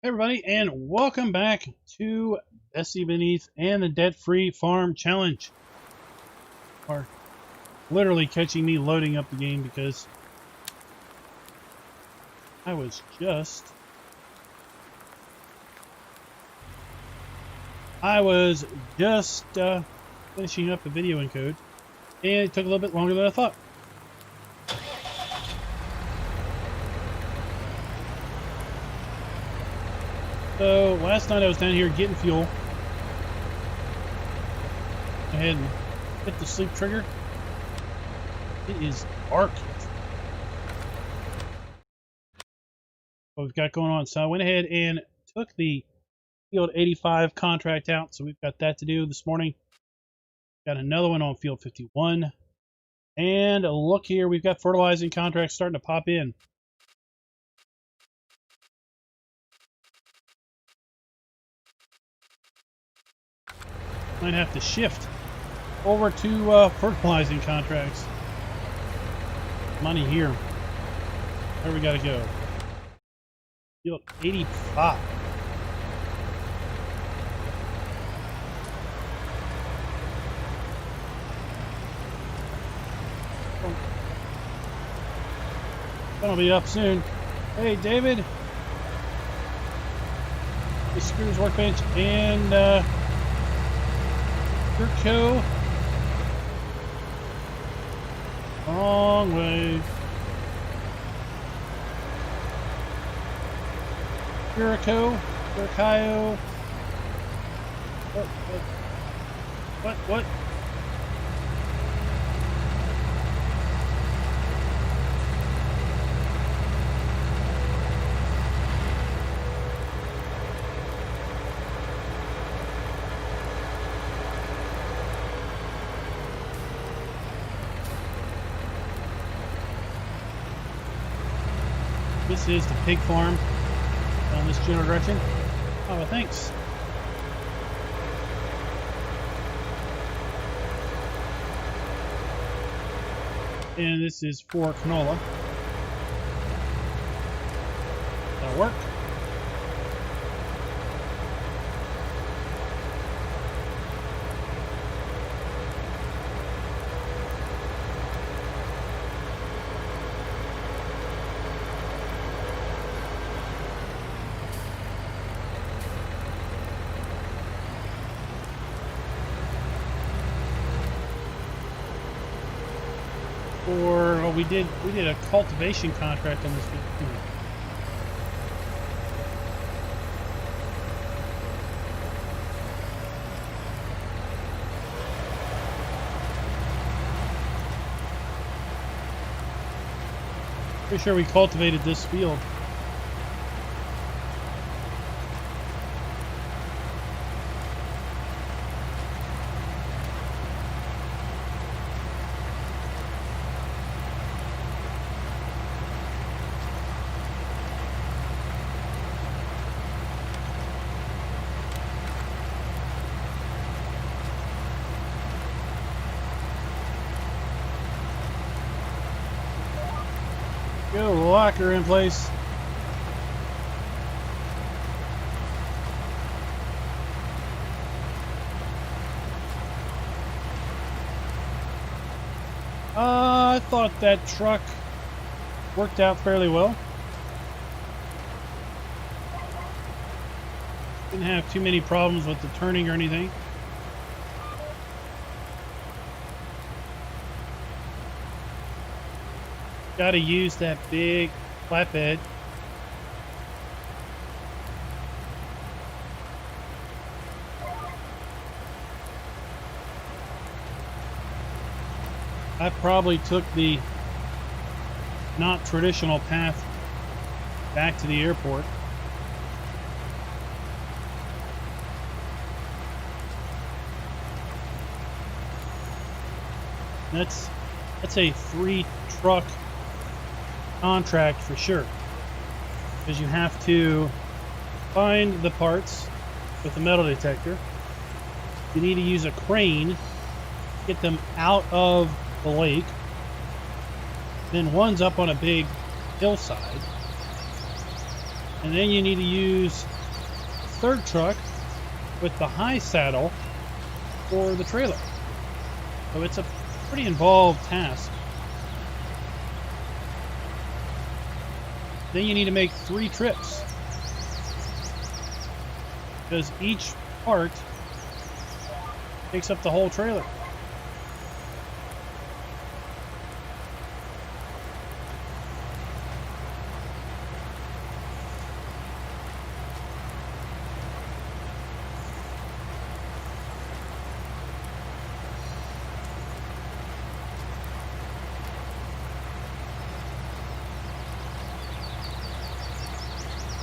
Hey everybody, and welcome back to Bessie Beneath and the Debt-Free Farm Challenge. Are literally catching me loading up the game because I was just finishing up the video encode, and it took a little bit longer than I thought. So last night I was down here getting fuel. I had hit the sleep trigger. It is dark. What we've got going on. So I went ahead and took the Field 85 contract out. So we've got that to do this morning. Got another one on Field 51. And look here, we've got fertilizing contracts starting to pop in. Might have to shift over to fertilizing contracts. Money here. Where we gotta go? Field 85. That'll be up soon. Hey, David. The Screws Workbench and Jericho. Wrong way. Jericho. What? This is the pig farm down this general direction. Oh, thanks. And this is for canola. That'll work. Or we did a cultivation contract on this field. Pretty sure we cultivated this field. Get a locker in place. I thought that truck worked out fairly well. Didn't have too many problems with the turning or anything. Got to use that big flatbed. I probably took the not traditional path back to the airport. That's a 3-truck contract for sure, because you have to find the parts with the metal detector. You need to use a crane to get them out of the lake. Then one's up on a big hillside. And then you need to use a third truck with the high saddle for the trailer. So it's a pretty involved task. Then you need to make 3 trips, because each part takes up the whole trailer.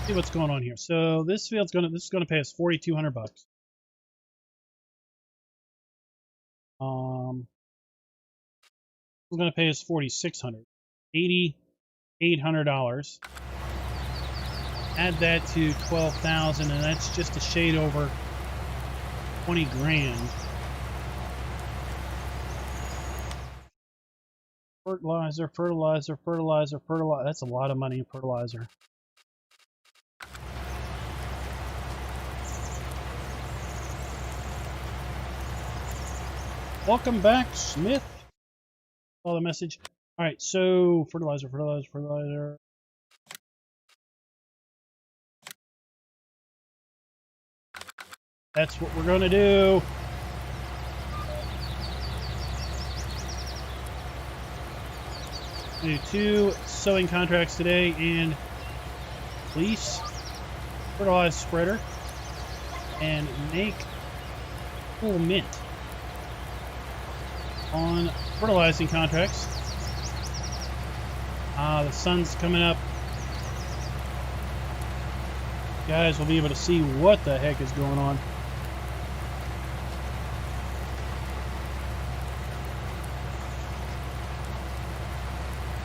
See what's going on here. So this is gonna pay us $4,200. It's gonna pay us $4,600, $8,800. Add that to 12,000, and that's just a shade over 20 grand. Fertilizer. That's a lot of money in fertilizer. Welcome back, Smith. Saw the message. All right, so fertilizer. That's what we're going to do. Do 2 sowing contracts today and lease fertilizer spreader and make full mint on fertilizing contracts. The sun's coming up. You guys will be able to see what the heck is going on.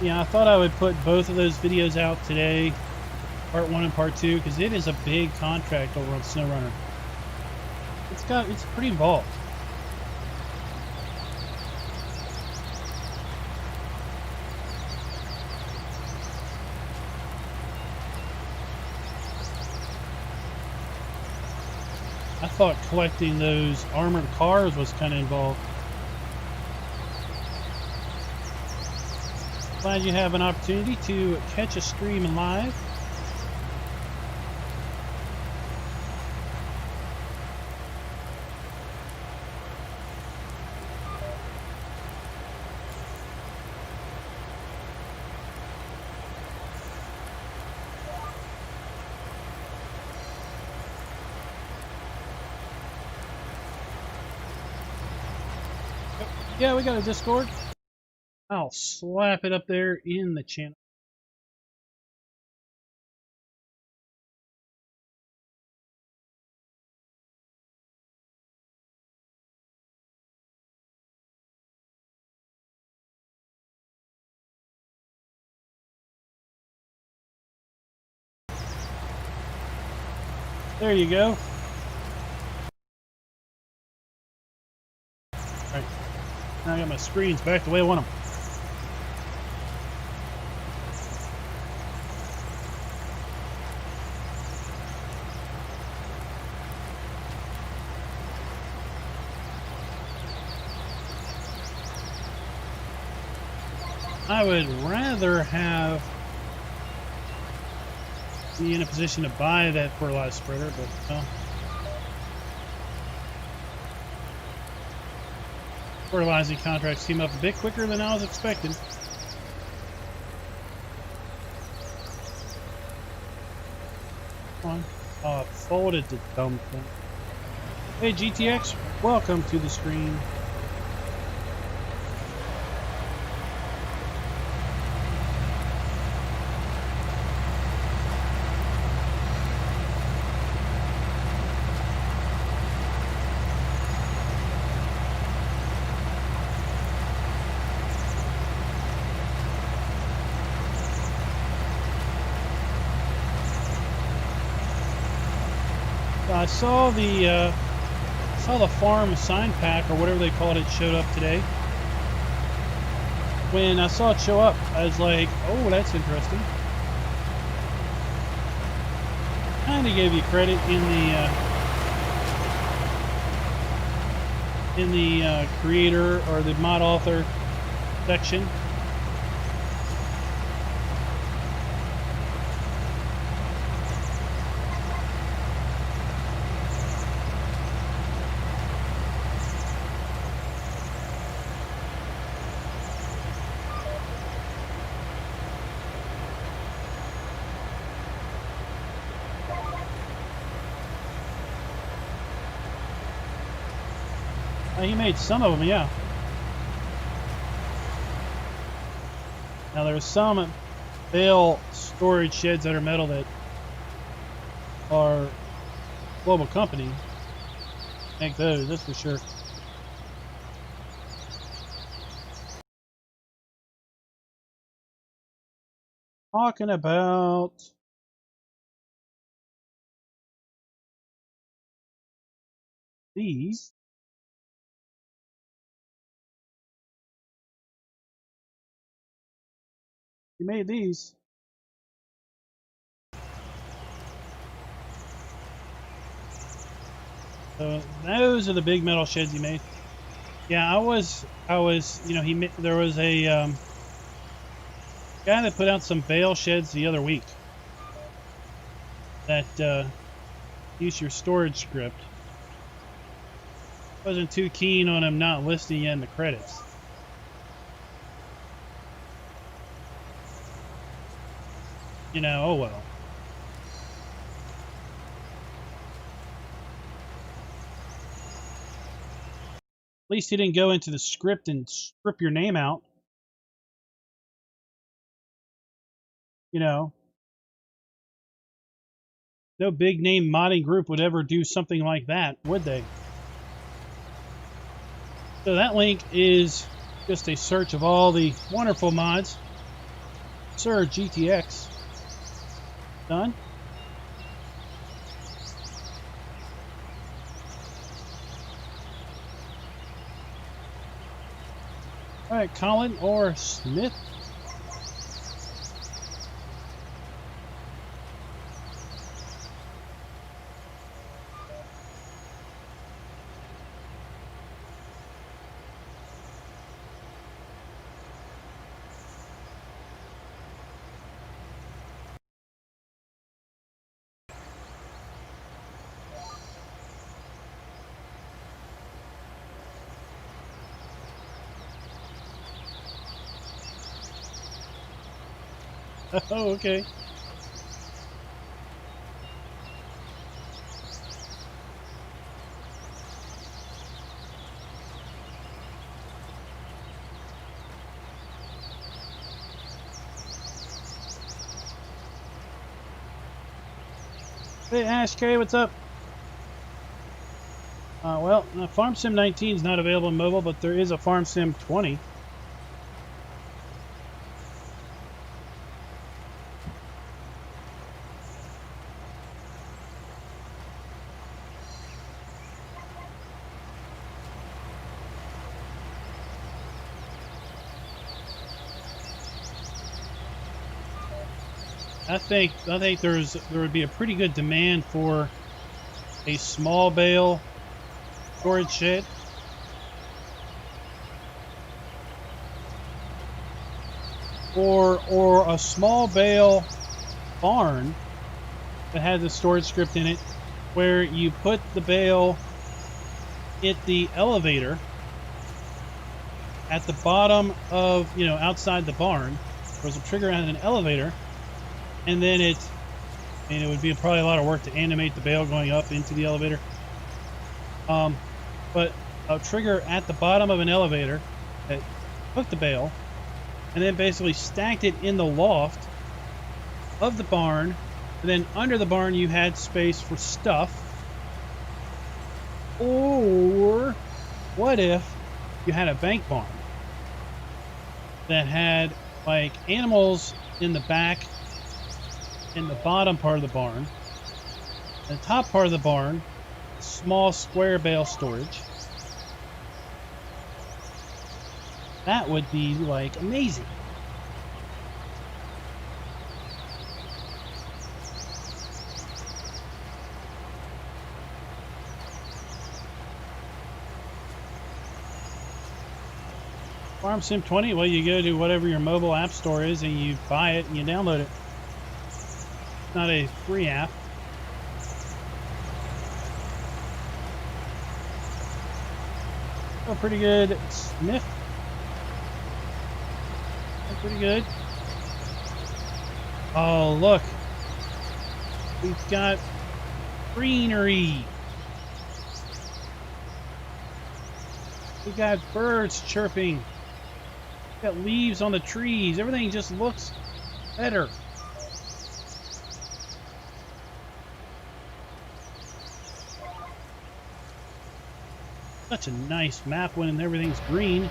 Yeah, I thought I would put both of those videos out today, part 1 and part 2, because it is a big contract over on SnowRunner. It's pretty involved. I thought collecting those armored cars was kind of involved. Glad you have an opportunity to catch a stream live. Yeah, we got a Discord. I'll slap it up there in the channel. There you go. Alright. Now I got my screens back the way I want them. I would rather be in a position to buy that fertilizer spreader, but well, fertilizing contracts came up a bit quicker than I was expecting. Come on. Oh, it folded the dumb thing. Hey GTX, welcome to the stream. I saw the farm sign pack or whatever they called it showed up today. When I saw it show up, I was like, "Oh, that's interesting." kind of gave you credit in the creator or the mod author section. He made some of them, yeah. Now there's some bale storage sheds that are metal that are global company. Make those, that's for sure. Talking about these. You made these. So those are the big metal sheds he made. Yeah, I was, you know, there was a guy that put out some bale sheds the other week that use your storage script. Wasn't too keen on him not listing in the credits. You know, oh well. At least he didn't go into the script and strip your name out. You know, no big name modding group would ever do something like that, would they? So that link is just a search of all the wonderful mods. Sir GTX. Done. All right, Colin or Smith. Oh, okay. Hey, Ash K, what's up? Well, Farm Sim 19 is not available on mobile, but there is a Farm Sim 20. I think there would be a pretty good demand for a small bale storage shed. Or a small bale barn that has a storage script in it where you put the bale at the elevator at the bottom of, you know, outside the barn. There's a trigger and an elevator, and then it would be probably a lot of work to animate the bale going up into the elevator. But a trigger at the bottom of an elevator that took the bale and then basically stacked it in the loft of the barn, and then under the barn you had space for stuff. Or what if you had a bank barn that had like animals in the back, in the bottom part of the barn, the top part of the barn, small square bale storage. That would be like amazing. Farm Sim 20, well, you go to whatever your mobile app store is and you buy it and you download it. It's not a free app. Oh, pretty good sniff. Oh, pretty good. Oh, look. We've got greenery. We got birds chirping. We got leaves on the trees. Everything just looks better. Such a nice map when everything's green.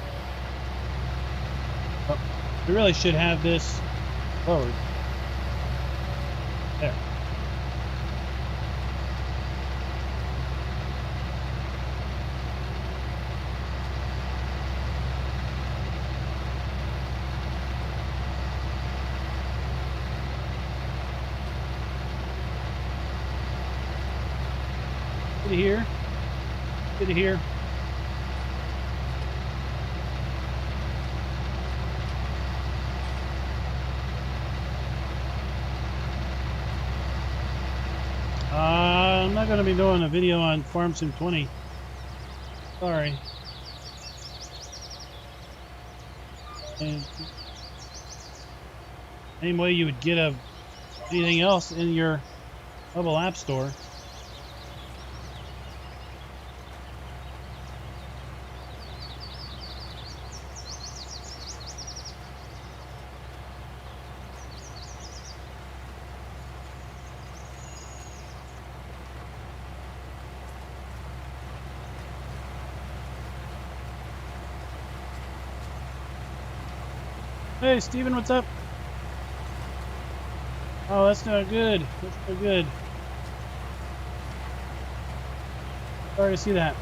Oh, we really should have this forward. There. Get it here. Get it here. I'm not going to be doing a video on Farm Sim 20. Sorry. And same way you would get anything else in your mobile app store. Hey, Steven, what's up? Oh, that's not good. That's not good. Sorry to see that.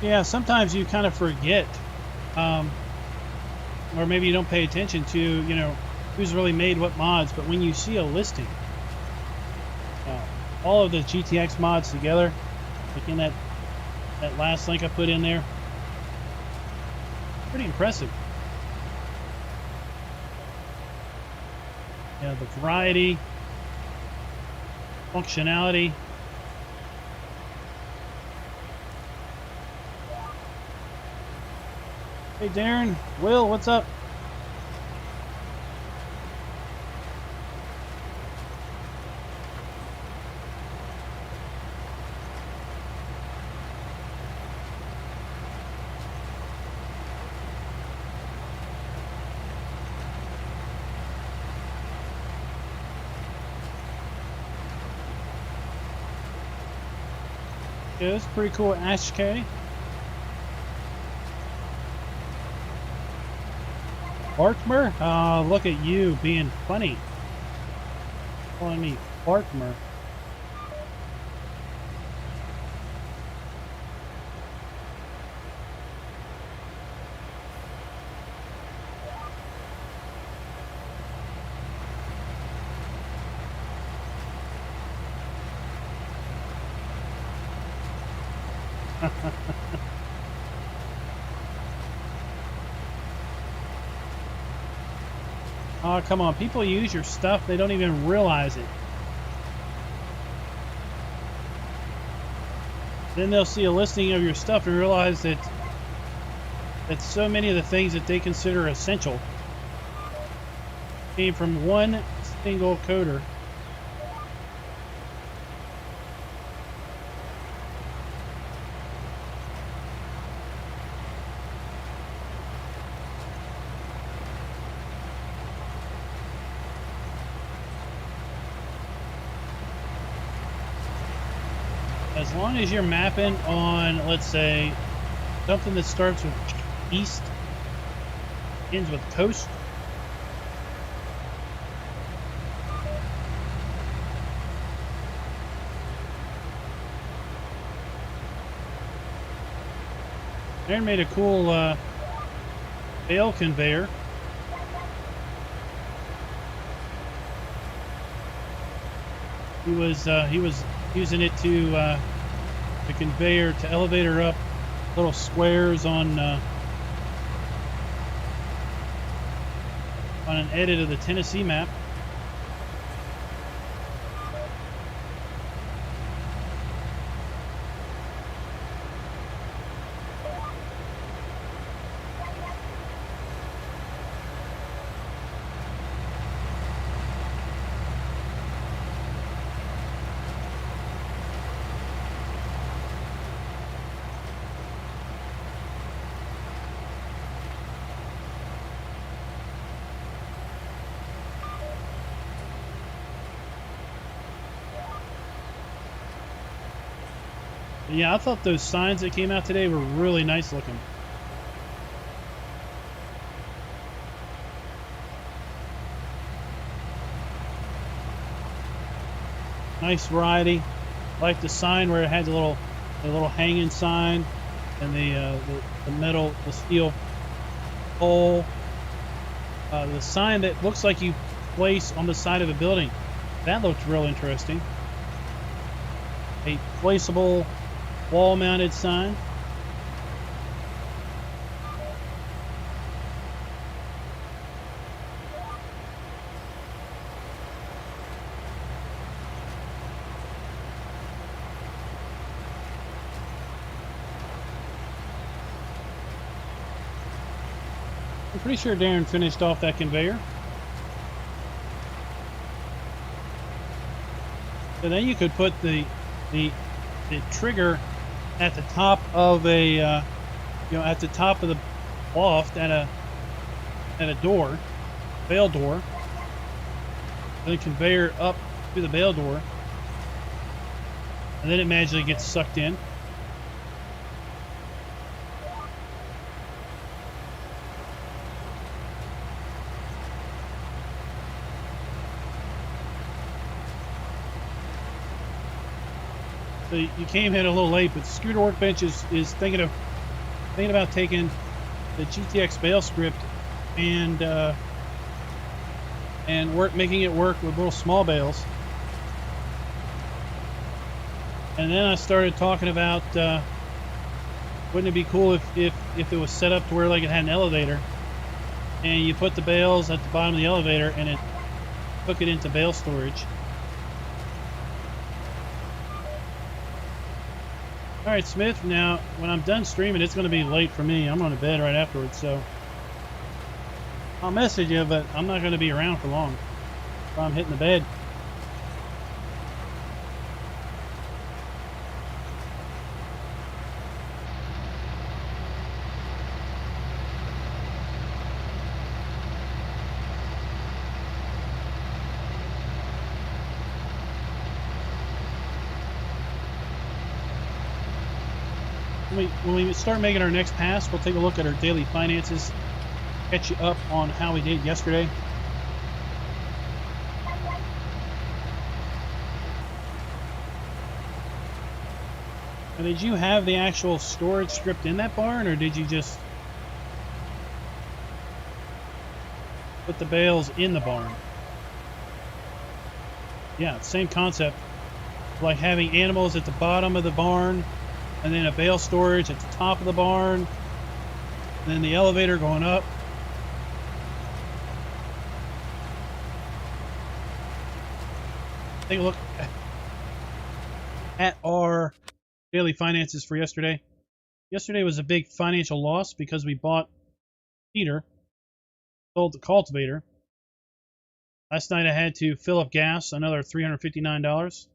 Yeah, sometimes you kind of forget, or maybe you don't pay attention to, you know, who's really made what mods. But when you see a listing, all of the GTX mods together, like in that last link I put in there, pretty impressive. Yeah, the variety, functionality. Hey Darren, Will, what's up? Yeah, that's pretty cool, Ash K. Fartmer? Look at you being funny. Calling me Fartmer. Oh, come on. People use your stuff. They don't even realize it. Then they'll see a listing of your stuff and realize that so many of the things that they consider essential came from one single coder. as long as you're mapping on, let's say, something that starts with east, ends with coast. Aaron made a cool bale conveyor. He was using it to conveyor to elevator up little squares on an edit of the Tennessee map. Yeah, I thought those signs that came out today were really nice looking. Nice variety. I like the sign where it had the little hanging sign and the metal, the steel pole. The sign that looks like you place on the side of a building. That looked real interesting. A placeable wall-mounted sign. I'm pretty sure Darren finished off that conveyor. So then you could put the trigger at the top of a at the top of the loft at a door, bale door, then conveyor up to the bale door, and then it magically gets sucked in. So you came in a little late, but Scooter Workbench is thinking about taking the GTX bale script and making it work with little small bales. And then I started talking about wouldn't it be cool if it was set up to where like it had an elevator, and you put the bales at the bottom of the elevator and it took it into bale storage. All right, Smith, now when I'm done streaming, it's going to be late for me. I'm going to bed right afterwards, so I'll message you, but I'm not going to be around for long. So I'm hitting the bed. When we start making our next pass, we'll take a look at our daily finances, catch you up on how we did yesterday. Now, did you have the actual storage script in that barn, or did you just put the bales in the barn? Yeah, same concept. Like having animals at the bottom of the barn, and then a bale storage at the top of the barn, and then the elevator going up. Take a look at our daily finances for yesterday. Yesterday was a big financial loss because we bought Peter, sold the cultivator. Last night I had to fill up gas, another $359.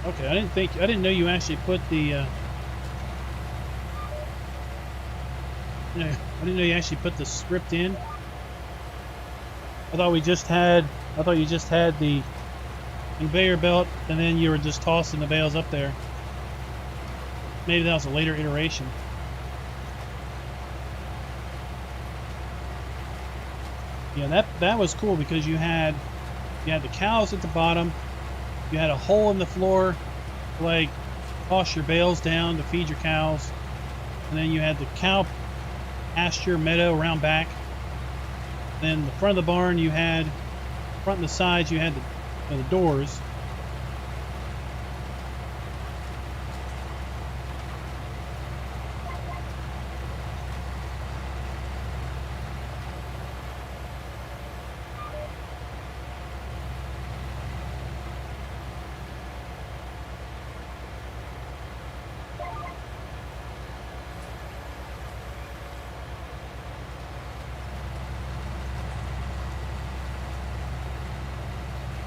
Okay, I didn't know you actually put the I didn't know you actually put the script in. I thought you just had the conveyor belt, and then you were just tossing the bales up there. Maybe that was a later iteration. Yeah, that was cool because you had the cows at the bottom. You had a hole in the floor to like toss your bales down to feed your cows, and then you had the cow pasture meadow around back. Then the front of the barn, you had front and the sides, you had the doors.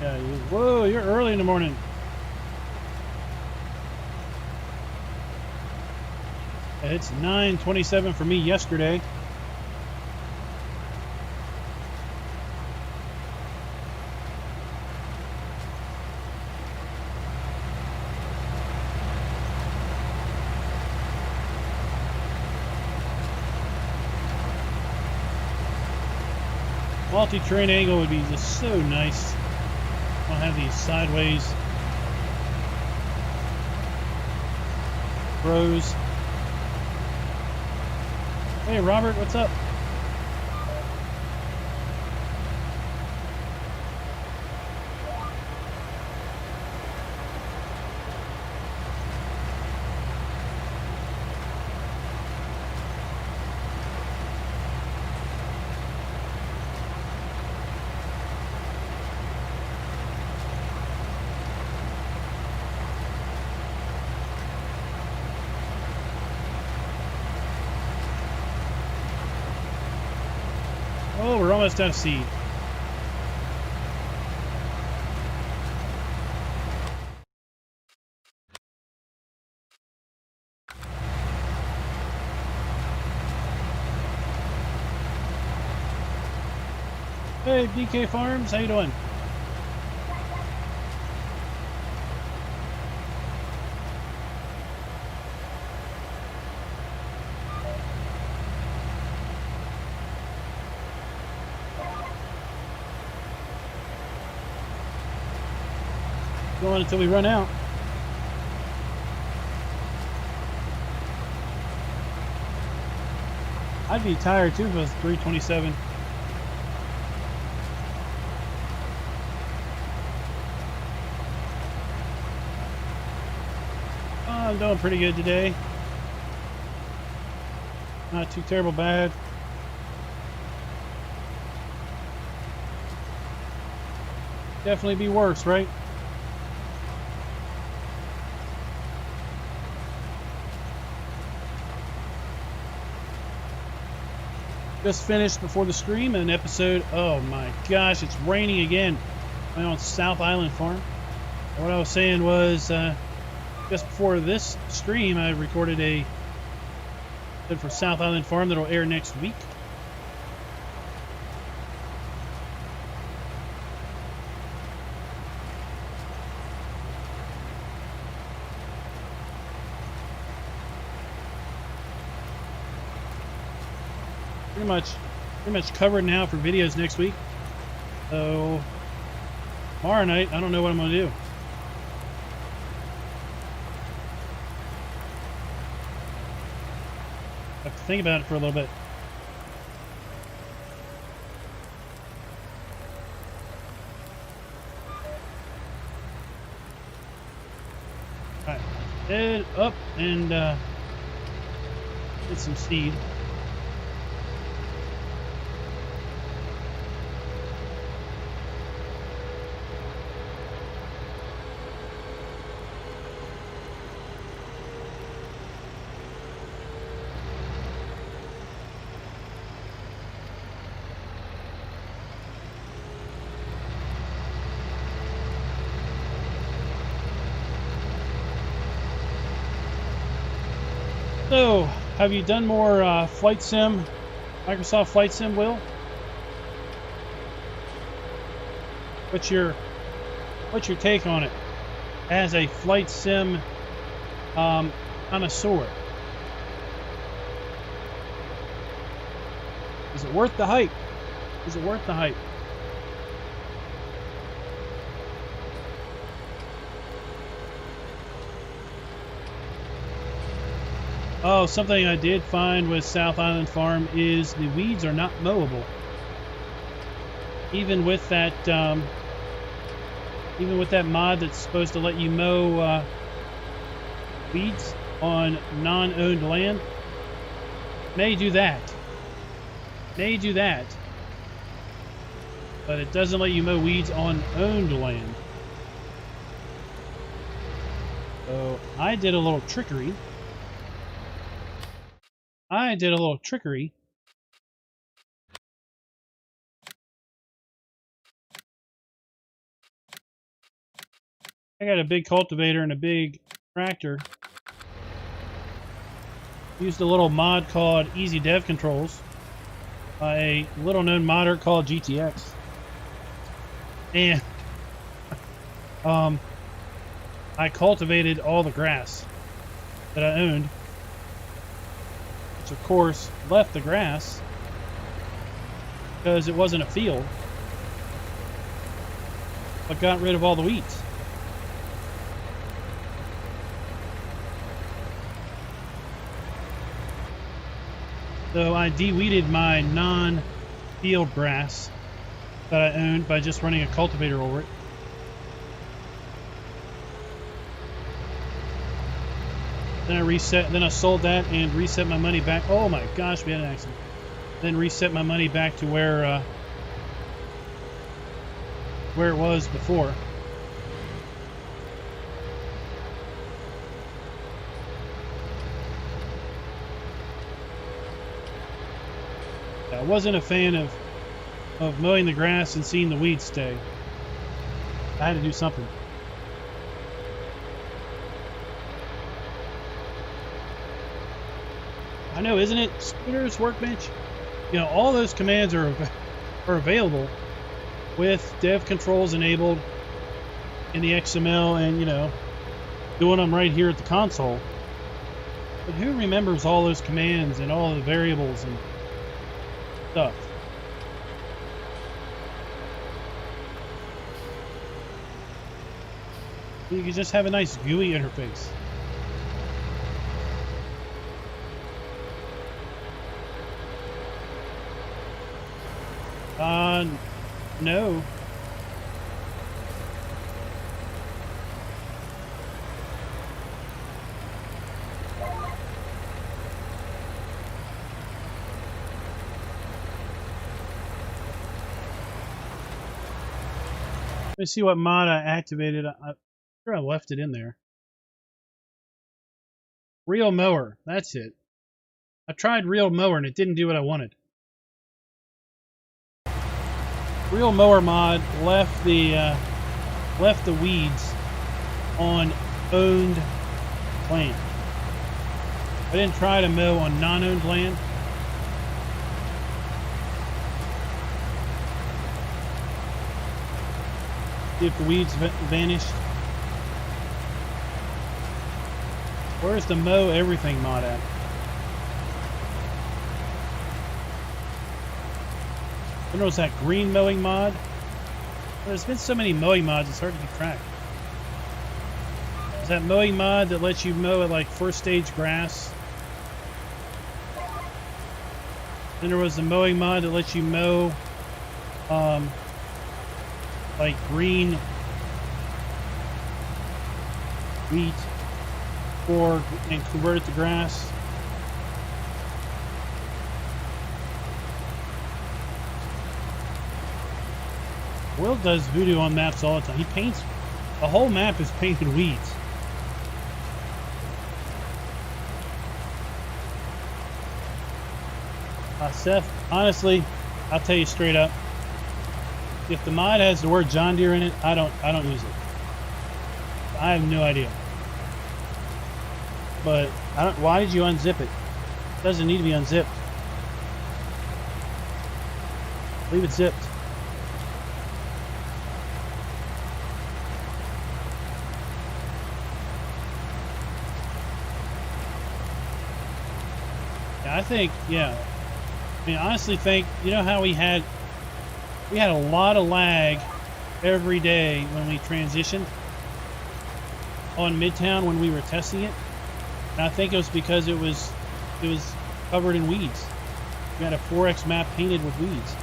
Yeah, whoa, you're early in the morning. It's 9:27 for me yesterday. Multi-terrain angle would be just so nice. I'll have these sideways rows. Hey Robert, what's up? Oh, we're almost out of seed. Hey, DK Farms, how you doing? Going until we run out. I'd be tired too if it was 3:27. I'm doing pretty good today. Not too terrible bad. Definitely be worse, right? Just finished before the stream an episode. Oh my gosh, it's raining again. I'm on South Island Farm. What I was saying was, just before this stream, I recorded a episode for South Island Farm that'll air next week. Pretty much covered now for videos next week. So tomorrow night, I don't know what I'm gonna do. I have to think about it for a little bit. All right, head up and get some seed. So, have you done more flight sim Microsoft Flight Sim, Will? What's your take on it as a flight sim connoisseur? Is it worth the hype? Is it worth the hype? Oh, something I did find with South Island Farm is the weeds are not mowable. Even with that mod that's supposed to let you mow weeds on non-owned land, may do that. But it doesn't let you mow weeds on owned land. So I did a little trickery. I got a big cultivator and a big tractor. Used a little mod called Easy Dev Controls by a little known modder called GTX. And I cultivated all the grass that I owned, which of course left the grass because it wasn't a field, but got rid of all the weeds. So I de-weeded my non-field grass that I owned by just running a cultivator over it. Then I sold that and reset my money back. Oh my gosh, we had an accident. Then reset my money back to where it was before. I wasn't a fan of mowing the grass and seeing the weeds stay. I had to do something. I know, isn't it? Scooter's Workbench? You know, all those commands are available with dev controls enabled in the XML and, you know, doing them right here at the console. But who remembers all those commands and all the variables and stuff? You can just have a nice GUI interface. No. Let me see what mod I activated. I'm sure I left it in there. Real Mower, that's it. I tried Real Mower and it didn't do what I wanted. Real Mower mod left the weeds on owned land. I didn't try to mow on non-owned land. See if the weeds vanished. Where's the mow everything mod at? Then there was that green mowing mod. There's been so many mowing mods, it's hard to keep track. There's that mowing mod that lets you mow at like first stage grass. Then there was the mowing mod that lets you mow like green wheat and convert it to grass. Will does voodoo on maps all the time. He paints, the whole map is painted weeds. Seth, honestly, I'll tell you straight up, if the mod has the word John Deere in it, I don't use it. I have no idea. But why did you unzip it? It doesn't need to be unzipped. Leave it zipped. Yeah, I think, yeah. I mean, honestly think, you know how we had a lot of lag every day when we transitioned on Midtown when we were testing it. And I think it was because it was covered in weeds. We had a 4X map painted with weeds.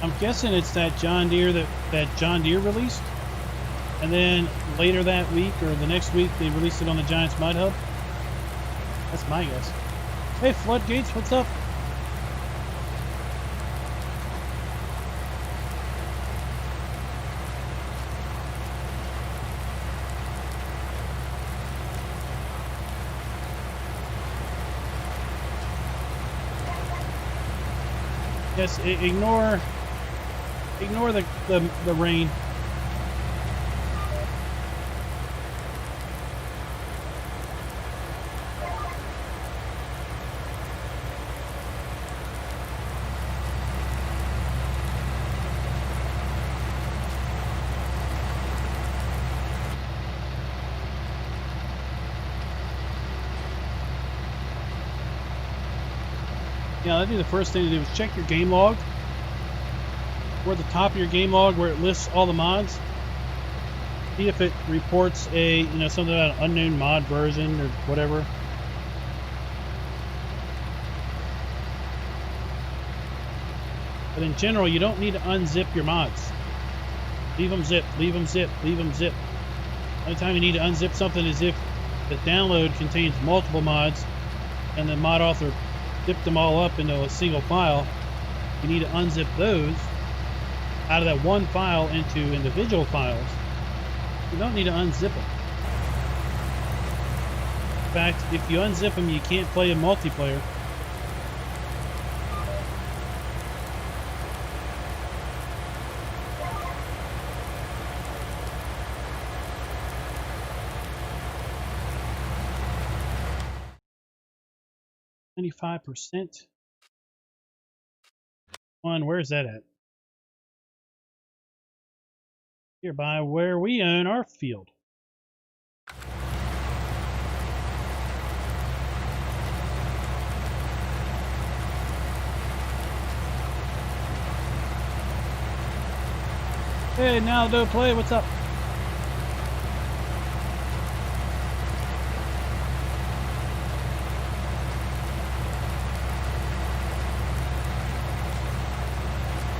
I'm guessing it's that John Deere that John Deere released, and then later that week or the next week they released it on the Giants Mud Hub. That's my guess. Hey, Floodgates, what's up? Yes, ignore the rain. Yeah, that'd be the first thing to do is check your game log. Or at the top of your game log where it lists all the mods. See if it reports a, something about an unknown mod version or whatever. But in general, you don't need to unzip your mods. Leave them zip, leave them zip, leave them zip. The only time you need to unzip something is if the download contains multiple mods and the mod author zipped them all up into a single file. You need to unzip those out of that one file into individual files. You don't need to unzip them. In fact, if you unzip them, you can't play a multiplayer. %. Where's that at? Here by where we own our field. Hey, now don't play. What's up?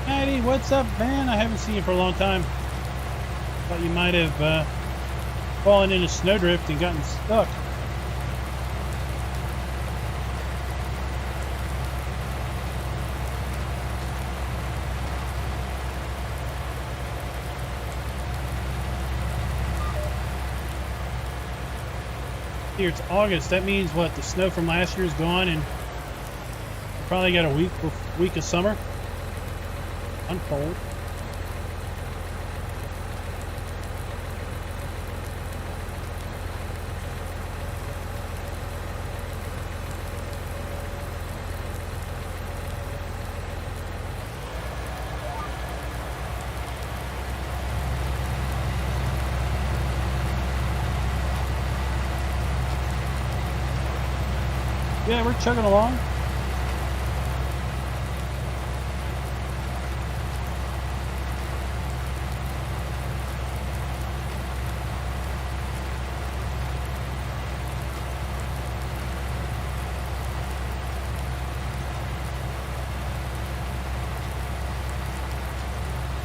Maddie, what's up, man? I haven't seen you for a long time. Thought you might have fallen in a snowdrift and gotten stuck. Here it's August. That means what? The snow from last year is gone, and we probably got a week of summer unfold. Yeah, we're chugging along.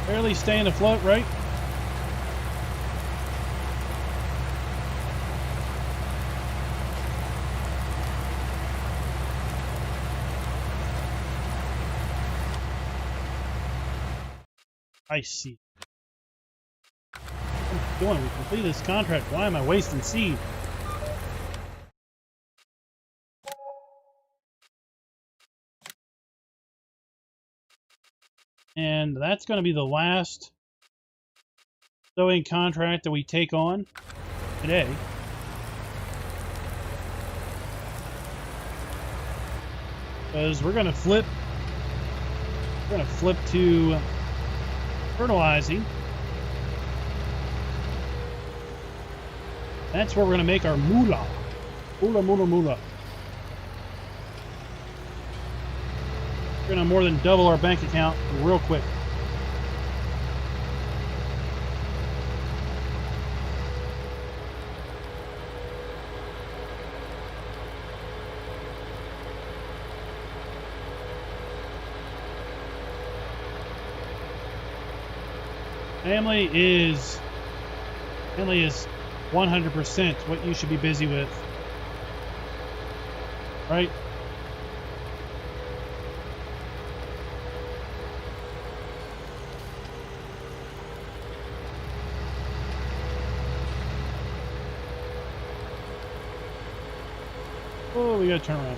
Barely staying afloat, right? I see. What am I doing? We completed this contract. Why am I wasting seed? And that's going to be the last sewing contract that we take on today. Because we're going to flip to fertilizing. That's where we're going to make our moolah. Moolah, moolah, moolah. We're going to more than double our bank account real quick. Family is 100% what you should be busy with, right? Oh, we gotta turn around.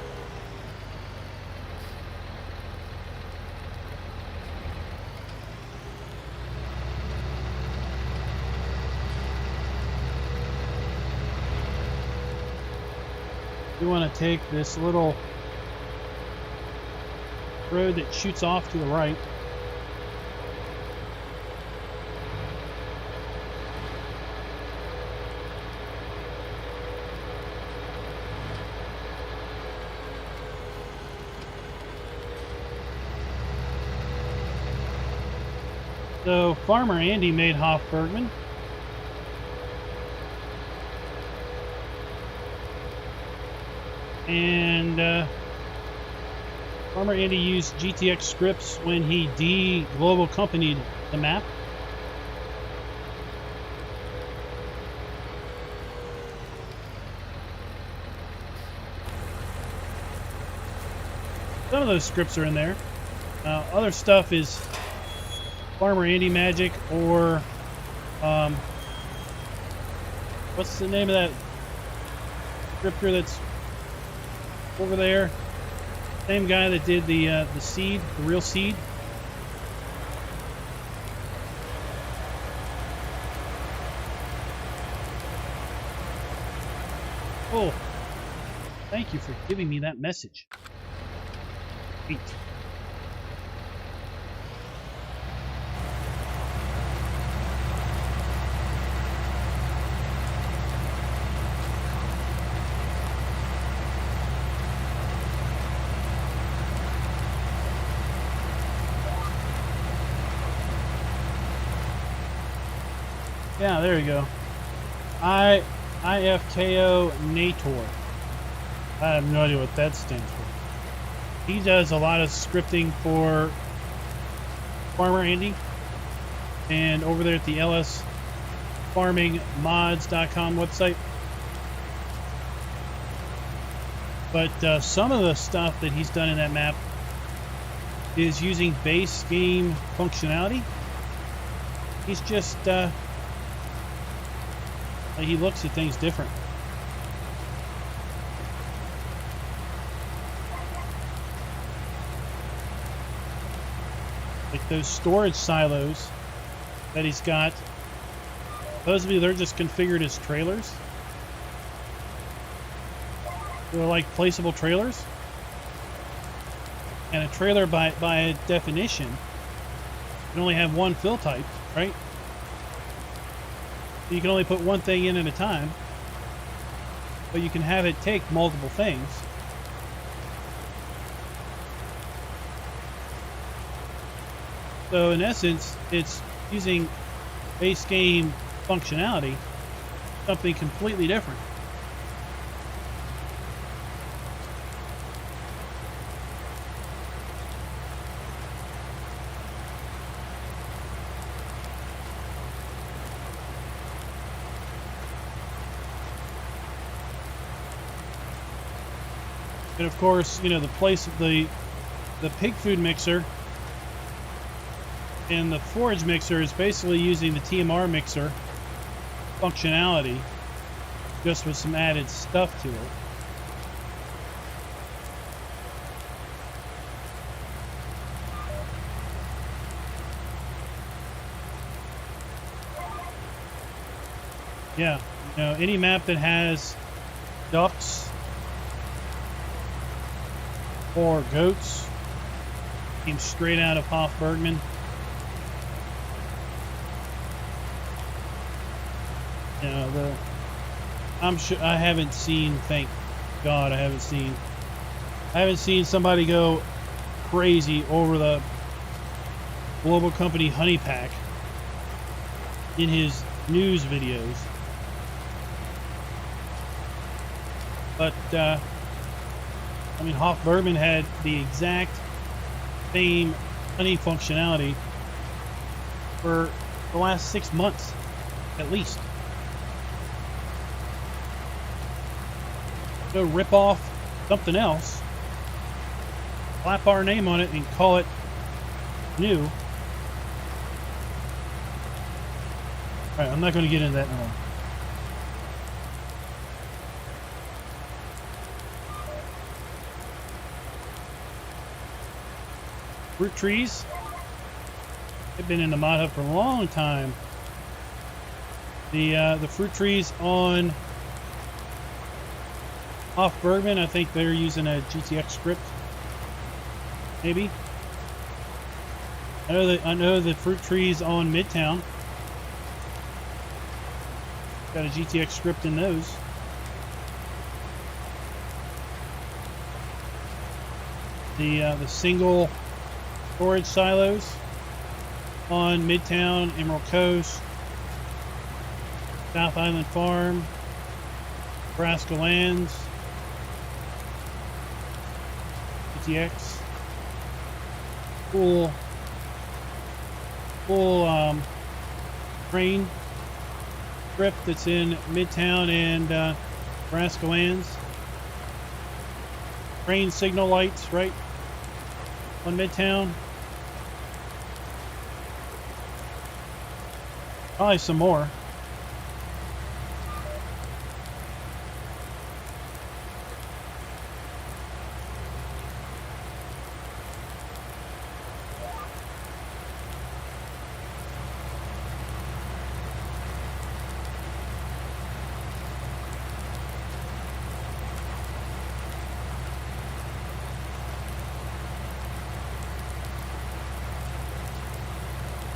We want to take this little road that shoots off to the right. So Farmer Andy made Hofbergman. And Farmer Andy used GTX scripts when he de-global companied the map. Some of those scripts are in there. Other stuff is Farmer Andy magic, or what's the name of that scripter that's over there? Same guy that did the seed, the real seed. Oh, thank you for giving me that message. Sweet. Yeah, there you go. IFKO Nator. I have no idea what that stands for. He does a lot of scripting for Farmer Andy. And over there at the lsfarmingmods.com website. But some of the stuff that he's done in that map is using base game functionality. He's just he looks at things different. Like those storage silos that he's got, supposedly they're just configured as trailers. They're like placeable trailers. And a trailer by definition can only have one fill type, right? You can only put one thing in at a time, but you can have it take multiple things. So in essence, it's using base game functionality, something completely different. And of course, you know, the pig food mixer and the forage mixer is basically using the TMR mixer functionality, just with some added stuff to it. Yeah, any map that has ducks or goats came straight out of Hofbergman. I'm sure I haven't seen, thank God I haven't seen somebody go crazy over the global company honey pack in his news videos. But I mean, Hofbergman had the exact same honey functionality for the last 6 months at least. Go rip off something else, slap our name on it, and call it new. All right, I'm not going to get into that now. Fruit trees. They've been in the mod hub for a long time. The fruit trees on Hofbergman, I think they're using a GTX script. Maybe. I know the fruit trees on Midtown got a GTX script in those. The single storage silos on Midtown, Emerald Coast, South Island Farm, Nebraska Lands, GTX, full train strip that's in Midtown and Nebraska Lands. Train signal lights right on Midtown. Probably some more.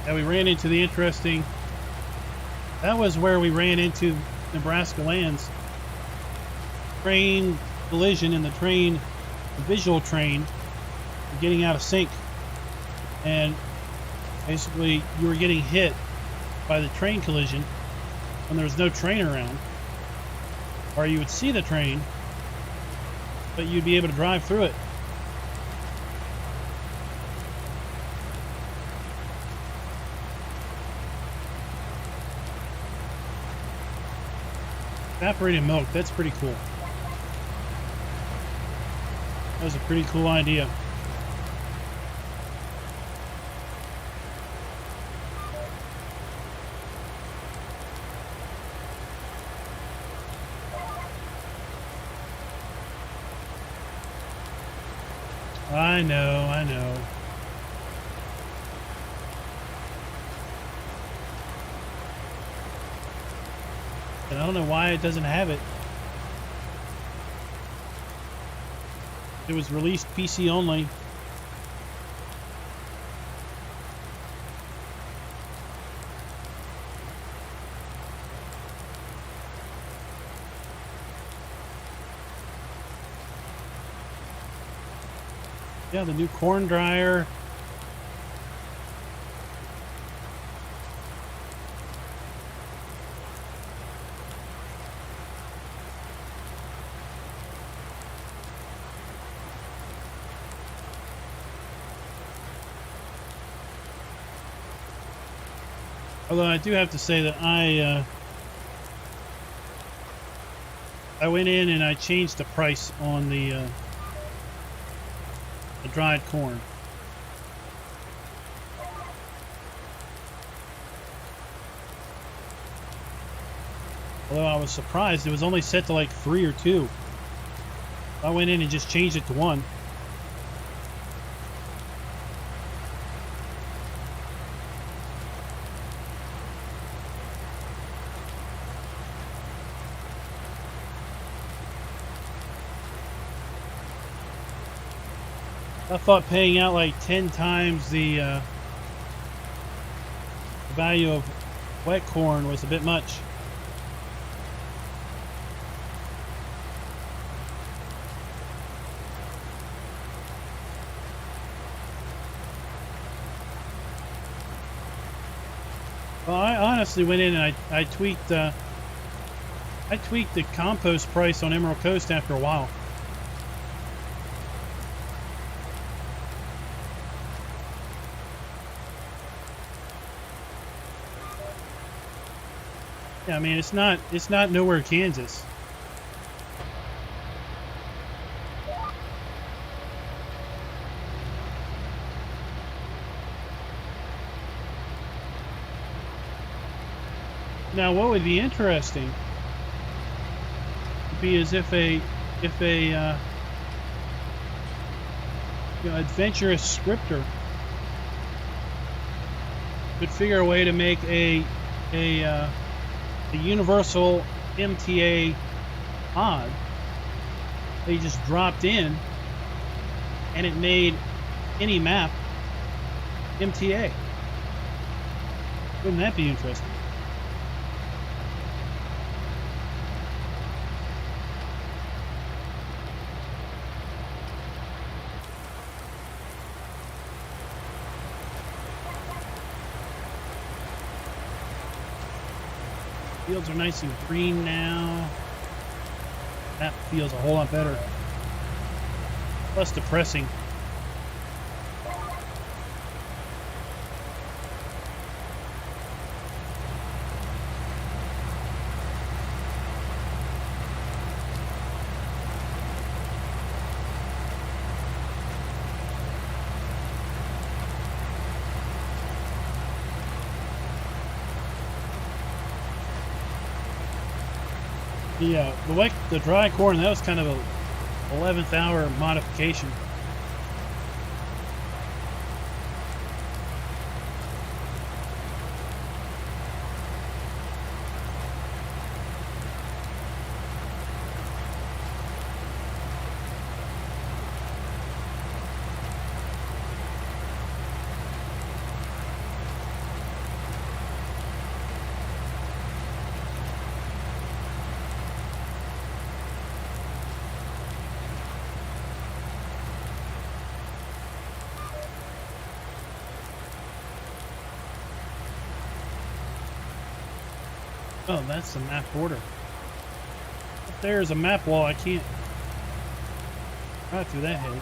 And we ran into the interesting. That was where we ran into Nebraska Lands. Train collision, and the visual train, getting out of sync. And basically, you were getting hit by the train collision when there was no train around. Or you would see the train, but you'd be able to drive through it. Evaporated milk, that's pretty cool. That was a pretty cool idea. I know. And I don't know why it doesn't have it. It was released PC only. Yeah, the new corn dryer. Although I do have to say that I went in and I changed the price on the dried corn. Although I was surprised, it was only set to like 3 or 2. I went in and just changed it to 1. I thought paying out like 10 times the value of wet corn was a bit much. Well, I honestly went in and I tweaked the compost price on Emerald Coast after a while. Yeah, I mean it's not nowhere Kansas. Now, what would be interesting would be as if a adventurous scripter could figure a way to make a universal MTA mod. They just dropped in, and it made any map MTA. Wouldn't that be interesting? Fields are nice and green now. That feels a whole lot better. Less depressing. The dry corn, that was kind of a 11th hour modification. Oh, that's the map border. Up there is a map wall. I can't drive through that head.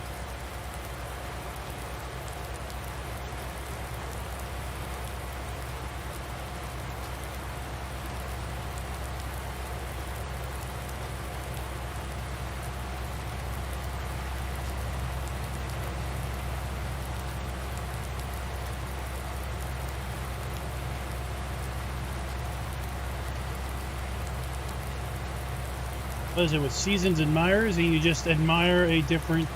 What is it with Seasons and Myers? And you just admire a different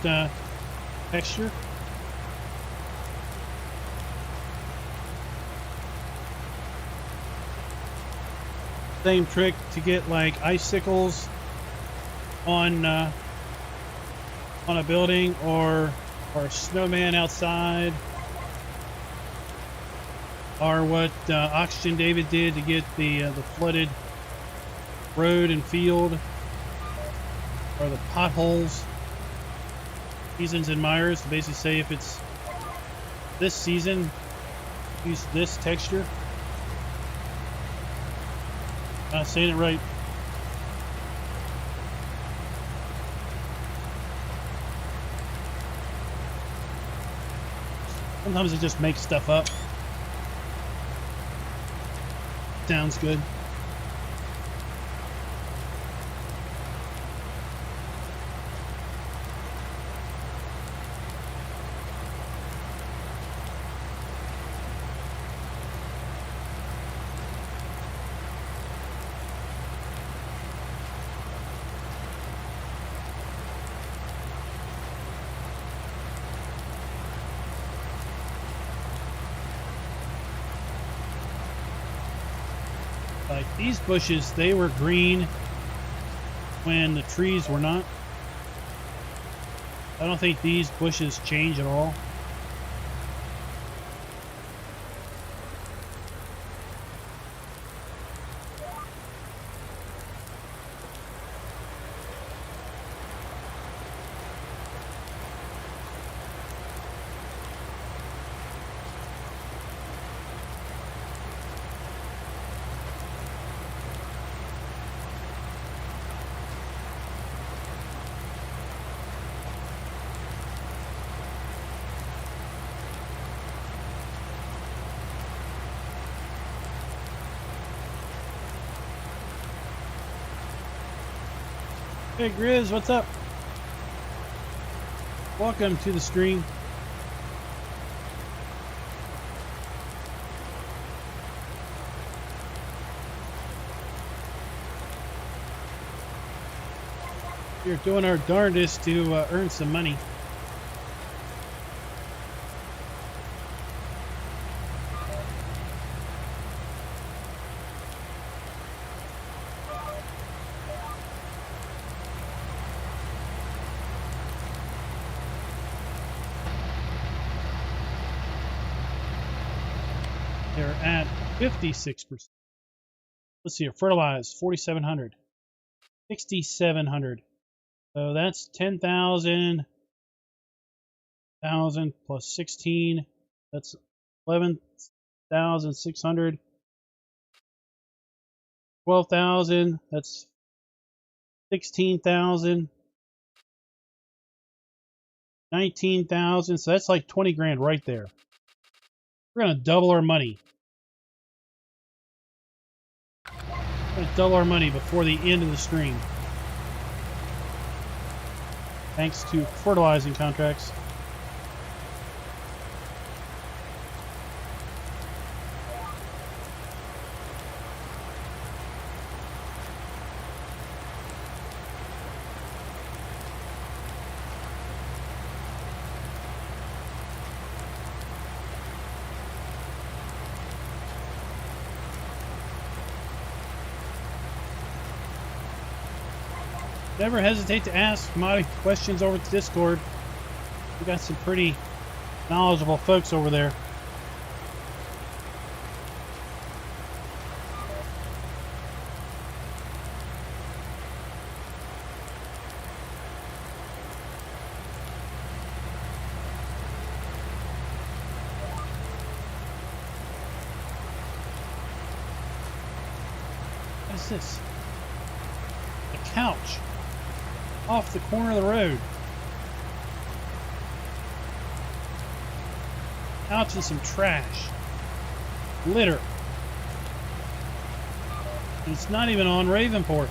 texture? Same trick to get like icicles on a building, or a snowman outside, or what Oxygen David did to get the flooded road and field. Or the potholes. Seasons and Myers to basically say if it's this season, use this texture. Not saying it right. Sometimes it just makes stuff up. Sounds good. Like these bushes, they were green when the trees were not. I don't think these bushes change at all. Hey Grizz, what's up? Welcome to the stream. We're doing our darndest to earn some money. They're at 56%. Let's see here. Fertilize 4,700, 6,700. So that's 10,000 plus 16. That's 11,600. 12,000. That's 16,000. 19,000. So that's like 20 grand right there. We're going to double our money. We're going to double our money before the end of the stream. Thanks to fertilizing contracts. Never hesitate to ask commodity questions over to Discord. We got some pretty knowledgeable folks over there. What is this? A couch. Off the corner of the road. Couch and some trash. Litter. And it's not even on Ravenport.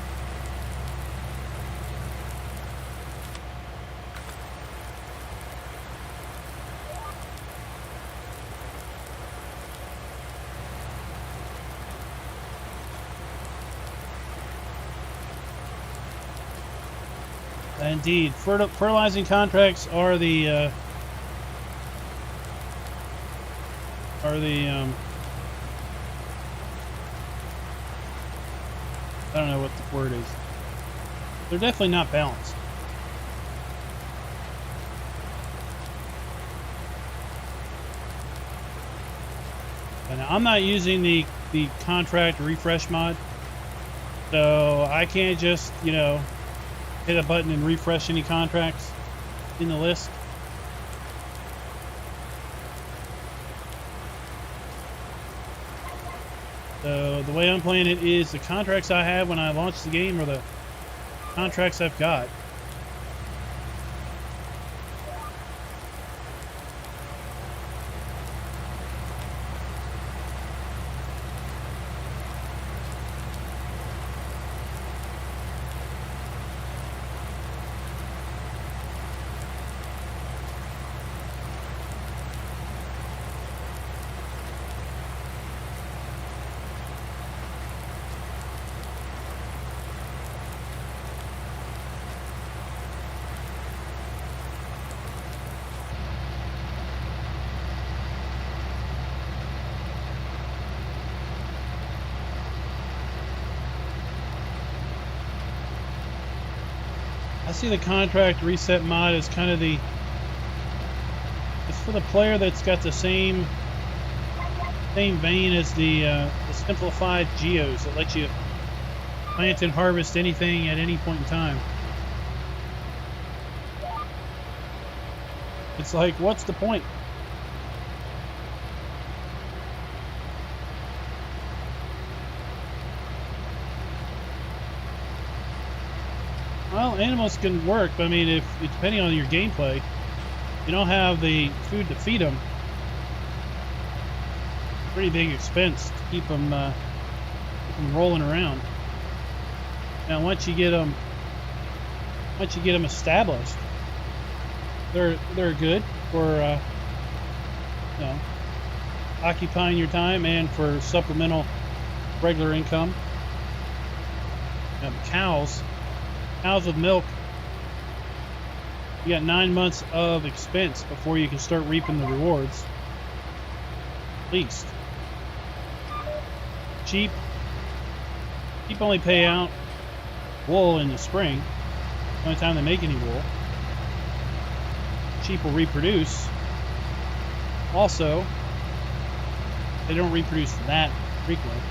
Indeed, fertilizing contracts are the I don't know what the word is. They're definitely not balanced. And I'm not using the contract refresh mod, so I can't just, you know, hit a button and refresh any contracts in the list. So the way I'm playing it is the contracts I have when I launch the game are the contracts I've got. see the contract reset mod as kind of it's for the player that's got the same vein as the simplified geos that let you plant and harvest anything at any point in time. It's like, what's the point? Well, animals can work, but I mean, if depending on your gameplay, you don't have the food to feed them. Pretty big expense to keep them rolling around. Now, once you get them established, they're good for you know, occupying your time and for supplemental regular income. Cows with milk, you got 9 months of expense before you can start reaping the rewards. At least. Sheep only pay out wool in the spring. The only time they make any wool. Sheep will reproduce. Also, they don't reproduce that frequently.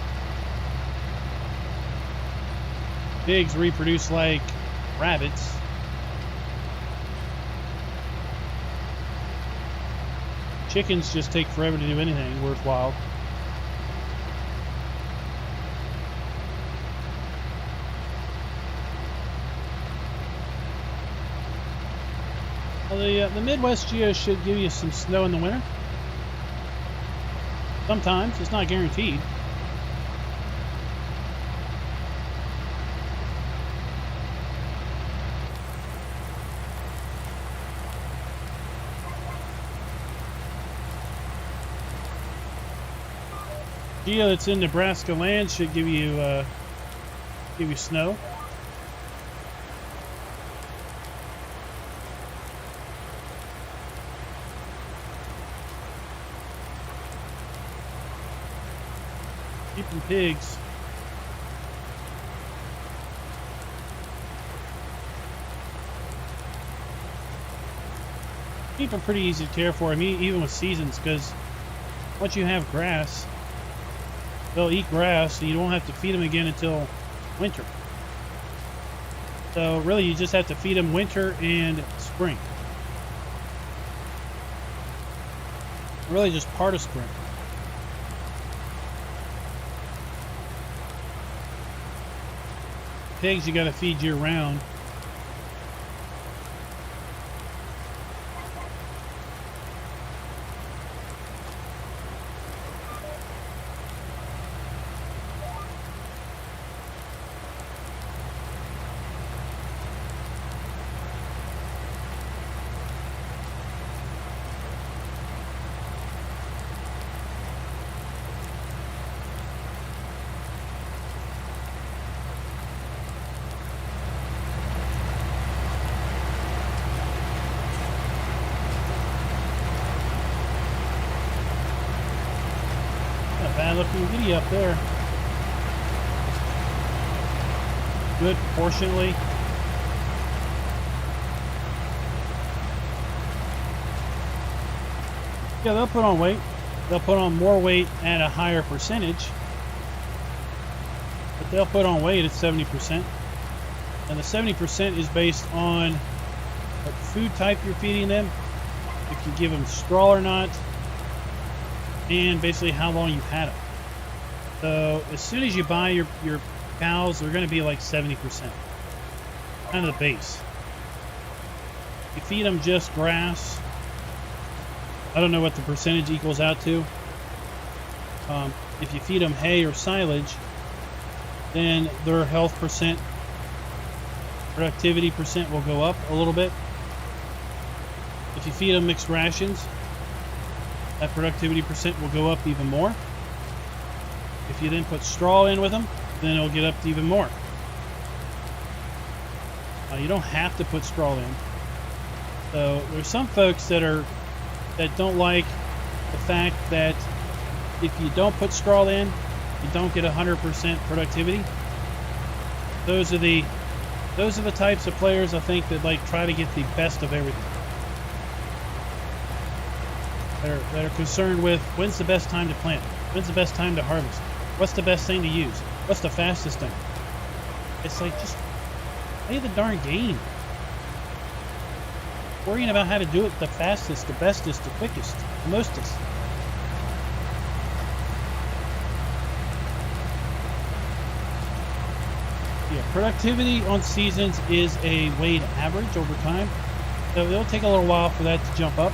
Pigs reproduce like rabbits. Chickens just take forever to do anything worthwhile. Well, the Midwest geos should give you some snow in the winter. Sometimes, it's not guaranteed. Geo that's in Nebraska land should give you snow. Sheep and pigs. Sheep are pretty easy to care for. I mean, even with seasons, because once you have grass, they'll eat grass, so you don't have to feed them again until winter. So really, you just have to feed them winter and spring. Really, just part of spring. Pigs, you got to feed year round. Bad looking giddy up there. Good proportionately. Yeah, they'll put on weight. They'll put on more weight at a higher percentage. But they'll put on weight at 70%. And the 70% is based on what food type you're feeding them, if you give them straw or not, and basically how long you've had them. So as soon as you buy your cows, they're going to be like 70%. Kind of the base. You feed them just grass. I don't know what the percentage equals out to. If you feed them hay or silage, then their health percent, productivity percent will go up a little bit. If you feed them mixed rations, that productivity percent will go up even more. If you then put straw in with them, then it'll get up to even more. You don't have to put straw in. So there's some folks that don't like the fact that if you don't put straw in, you don't get 100% productivity. Those are the Those are the types of players I think that like try to get the best of everything. That are concerned with when's the best time to plant, when's the best time to harvest, what's the best thing to use, what's the fastest thing. It's like, just play the darn game. Worrying about how to do it the fastest, the bestest, the quickest, the mostest. Yeah, productivity on seasons is a weighted average over time, so it'll take a little while for that to jump up.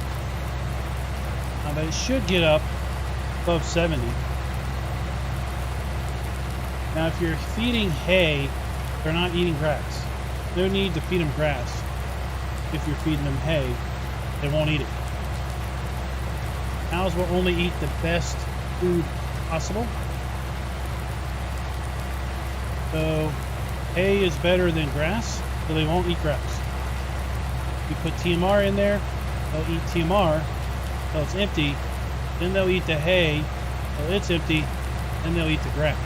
But it should get up above 70. Now, if you're feeding hay, they're not eating grass. No need to feed them grass. If you're feeding them hay, they won't eat it. Cows will only eat the best food possible. So, hay is better than grass, so they won't eat grass. You put TMR in there, they'll eat TMR. Till it's empty, then they'll eat the hay till it's empty, then they'll eat the grass.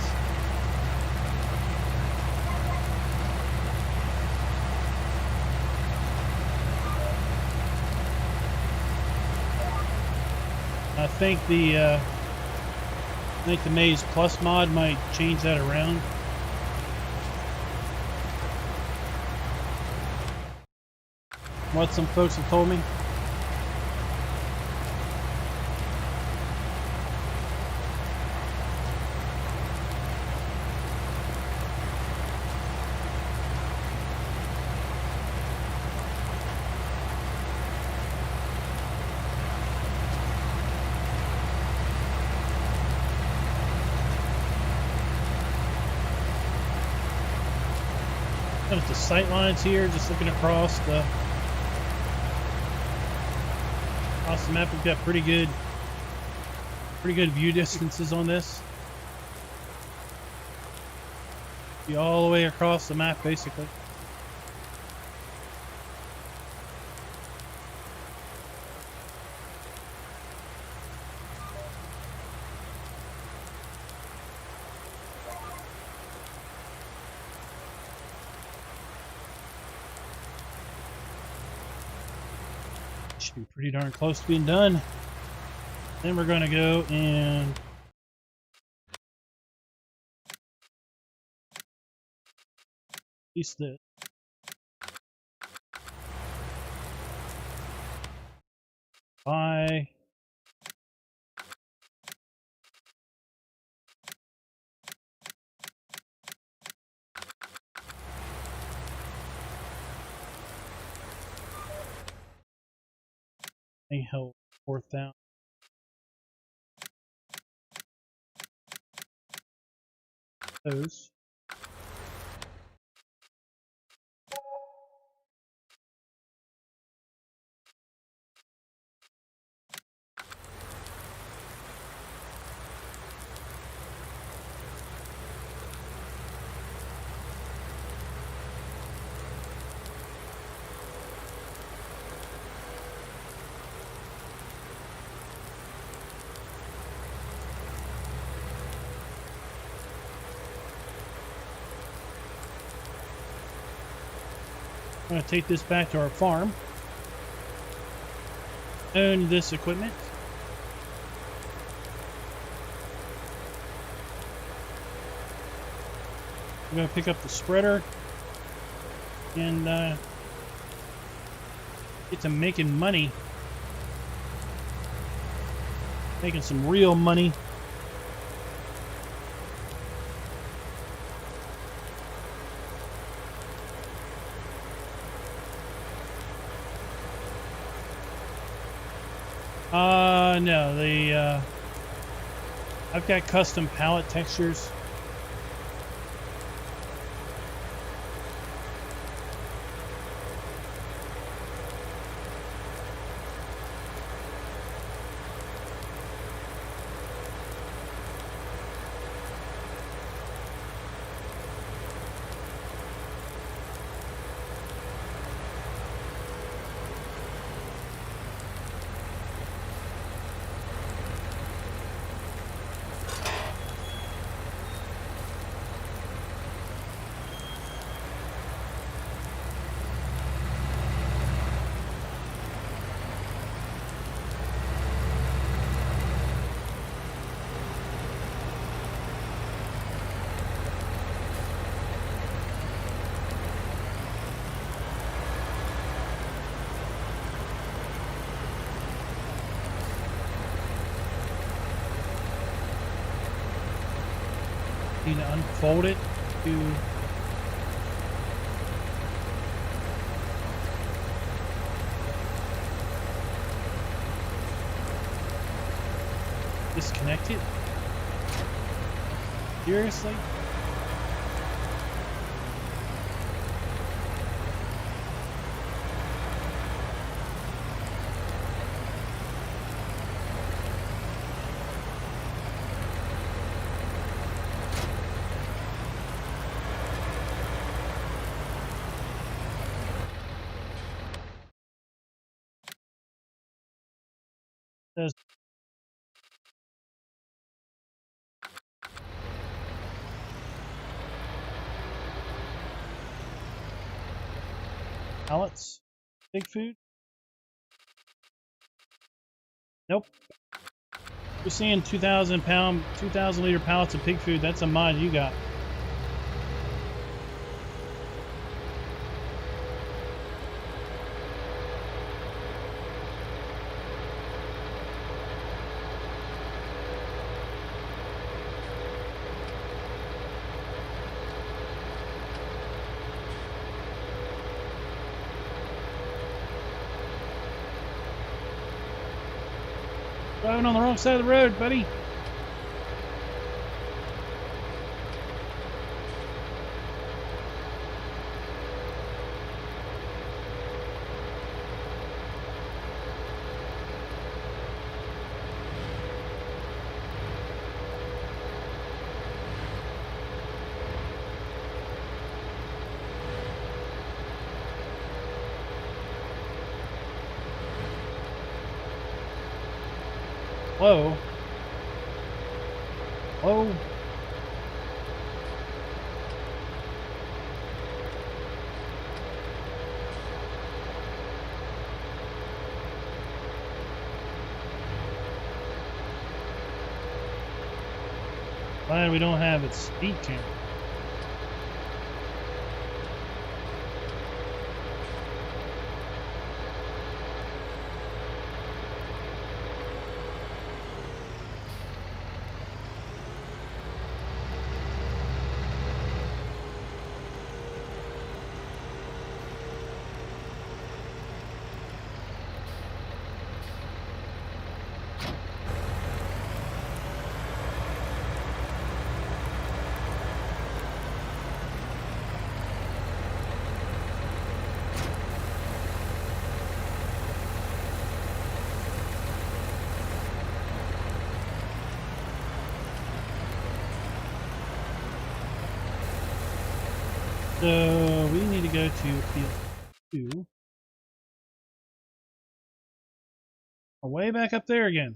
I think the Maize Plus mod might change that around. What some folks have told me. There's the sight lines here, just looking across the map. We've got pretty good view distances on this. Be all the way across the map, basically. Should be pretty darn close to being done. Then we're going to go and piece this. Bye. Help 4,000. Those. I'm going to take this back to our farm. Own this equipment. I'm going to pick up the spreader and get to making money. Making some real money. No, I've got custom palette textures. need to unfold it to disconnect it? Seriously? Does pallets? Big food? Nope. You're seeing 2,000 liter pallets of pig food. That's a mod you got. Driving on the wrong side of the road, buddy. Whoa. Whoa. Glad we don't have its speed camera. So we need to go to field 2. Way back up there again.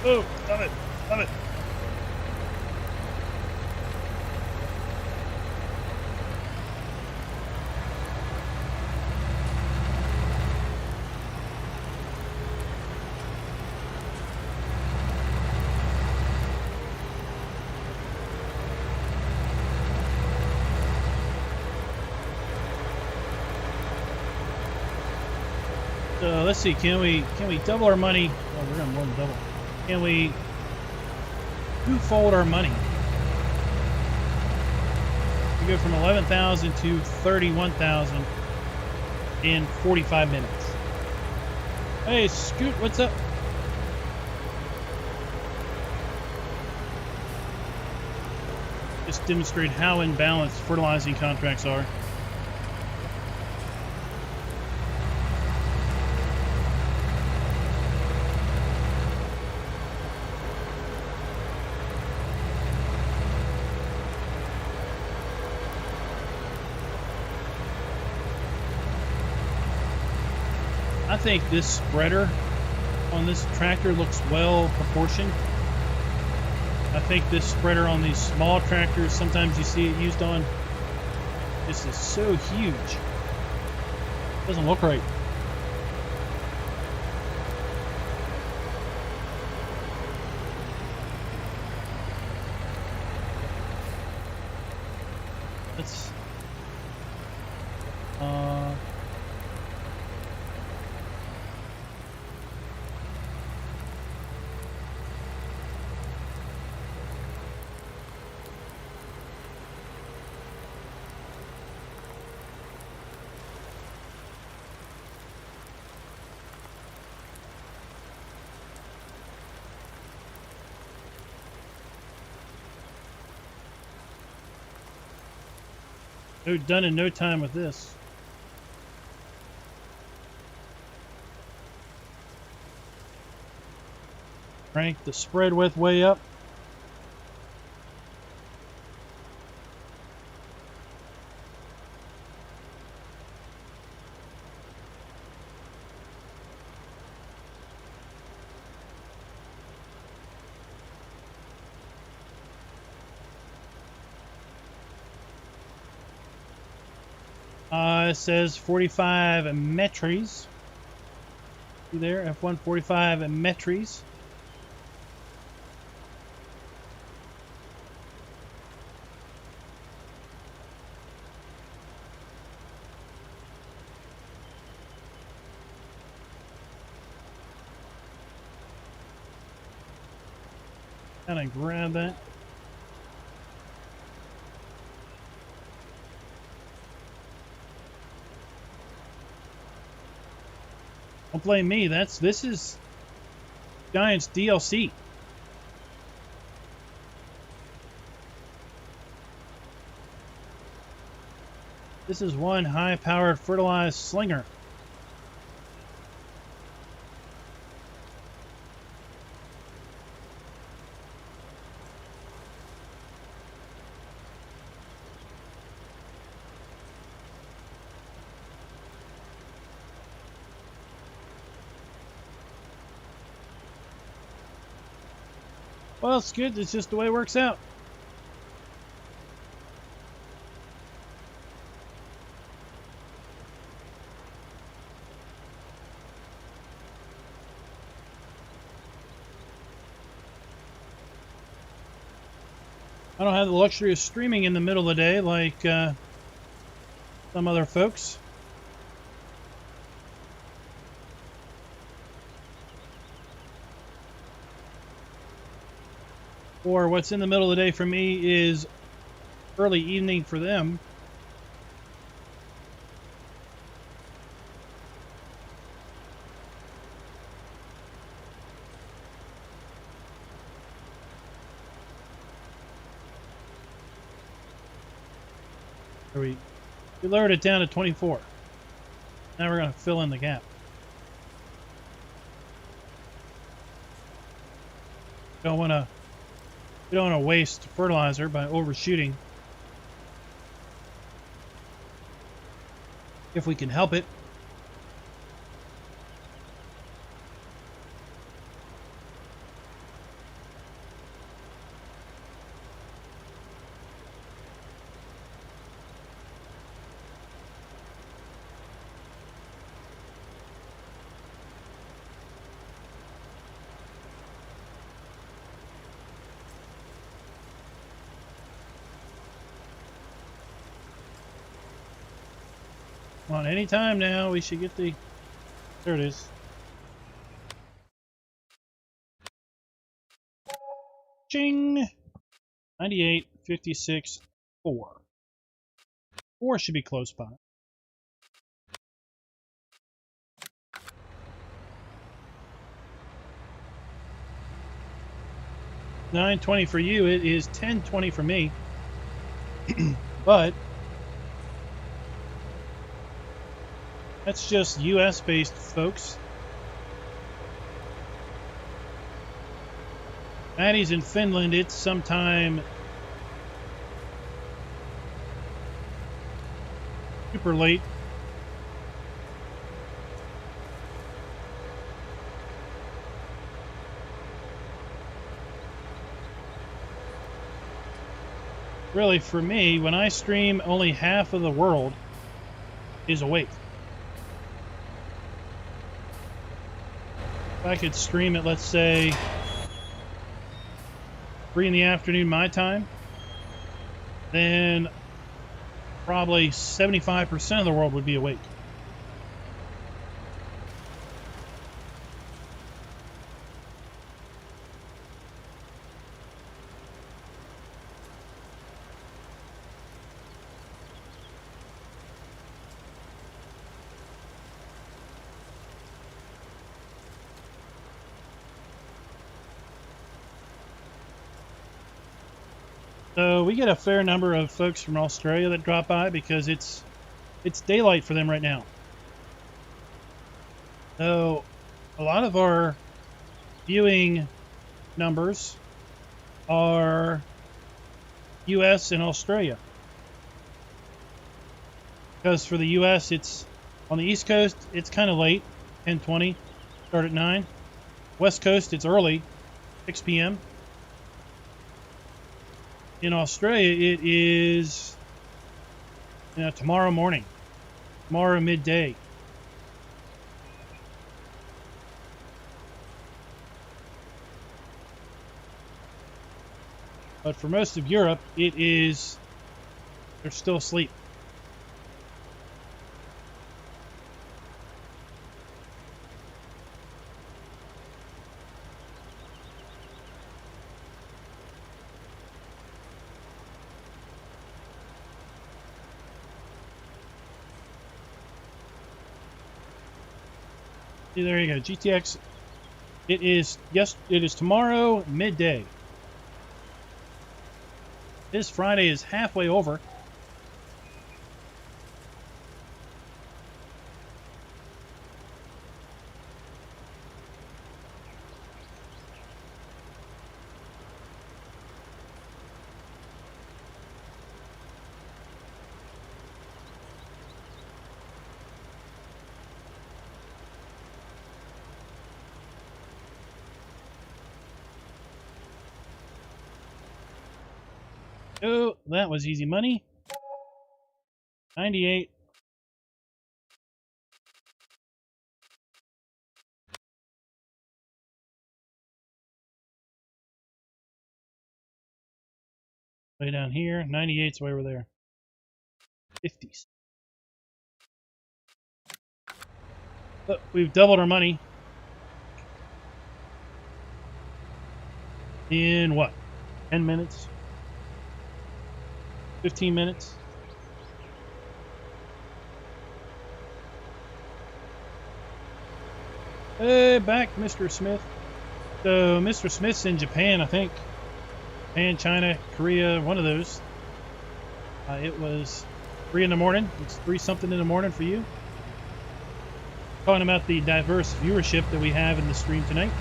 Oh, love it, love it. So let's see, can we double our money? Oh, we're gonna more than double. Can we twofold our money? We go from 11,000 to 31,000 in 45 minutes. Hey, Scoot, what's up? Just demonstrate how imbalanced fertilizing contracts are. I think this spreader on this tractor looks well proportioned. I think this spreader on these small tractors, sometimes you see it used on, this is so huge. Doesn't look right. No, done in no time with this. Crank the spread width way up. It says 45 metries. See there, F1 45 metries. Kind of grab that. Don't blame me. This is Giants DLC. This is one high-powered fertilized slinger. Well, it's good. It's just the way it works out. I don't have the luxury of streaming in the middle of the day like some other folks. Or what's in the middle of the day for me is early evening for them. We lowered it down to 24. Now we're going to fill in the gap. We don't want to waste fertilizer by overshooting. If we can help it. Come on, any time now, we should get the... There it is. Ching! 98, 56, 4. 4 should be close by. $9.20 for you. It is $10.20 for me. But that's just US based, folks. Maddie's in Finland. It's sometime super late. Really, for me, when I stream, only half of the world is awake. If I could stream it, let's say, 3 in the afternoon my time, then probably 75% of the world would be awake. So we get a fair number of folks from Australia that drop by because it's daylight for them right now. So a lot of our viewing numbers are US and Australia. Because for the US, it's on the East Coast, it's kind of late, 10:20, start at 9. West Coast, it's early, 6 p.m. In Australia, it is tomorrow morning, tomorrow midday. But for most of Europe, they're still asleep. See, there you go. GTX. It is tomorrow midday. This Friday is halfway over. Oh, that was easy money. 98. Way down here. 98's way over there. 50s. But we've doubled our money. In what? 10 minutes? 15 minutes? Hey, back, Mr. Smith. So, Mr. Smith's in Japan, I think. Japan, China, Korea, one of those. It was 3 in the morning. It's 3 something in the morning for you. Talking about the diverse viewership that we have in the stream tonight.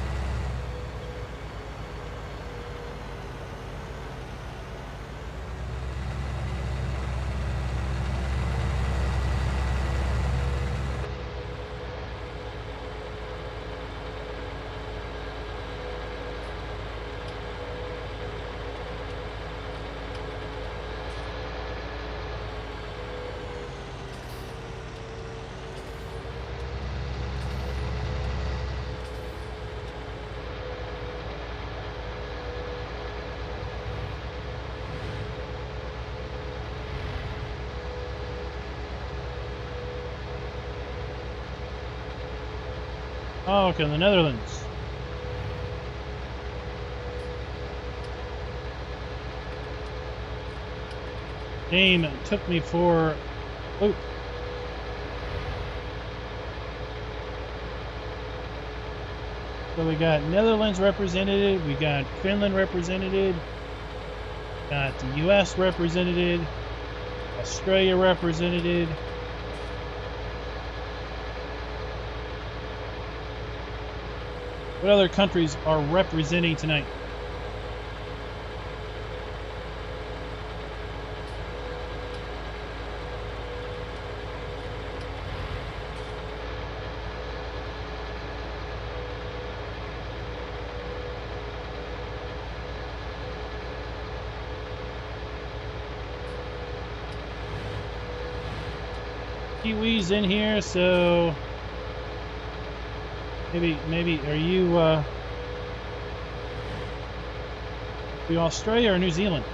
Oh, okay, the Netherlands. Name took me for... Oh. So we got Netherlands represented, we got Finland represented, got the US represented, Australia represented. What other countries are representing tonight? Kiwis in here, so maybe are you Australia or New Zealand?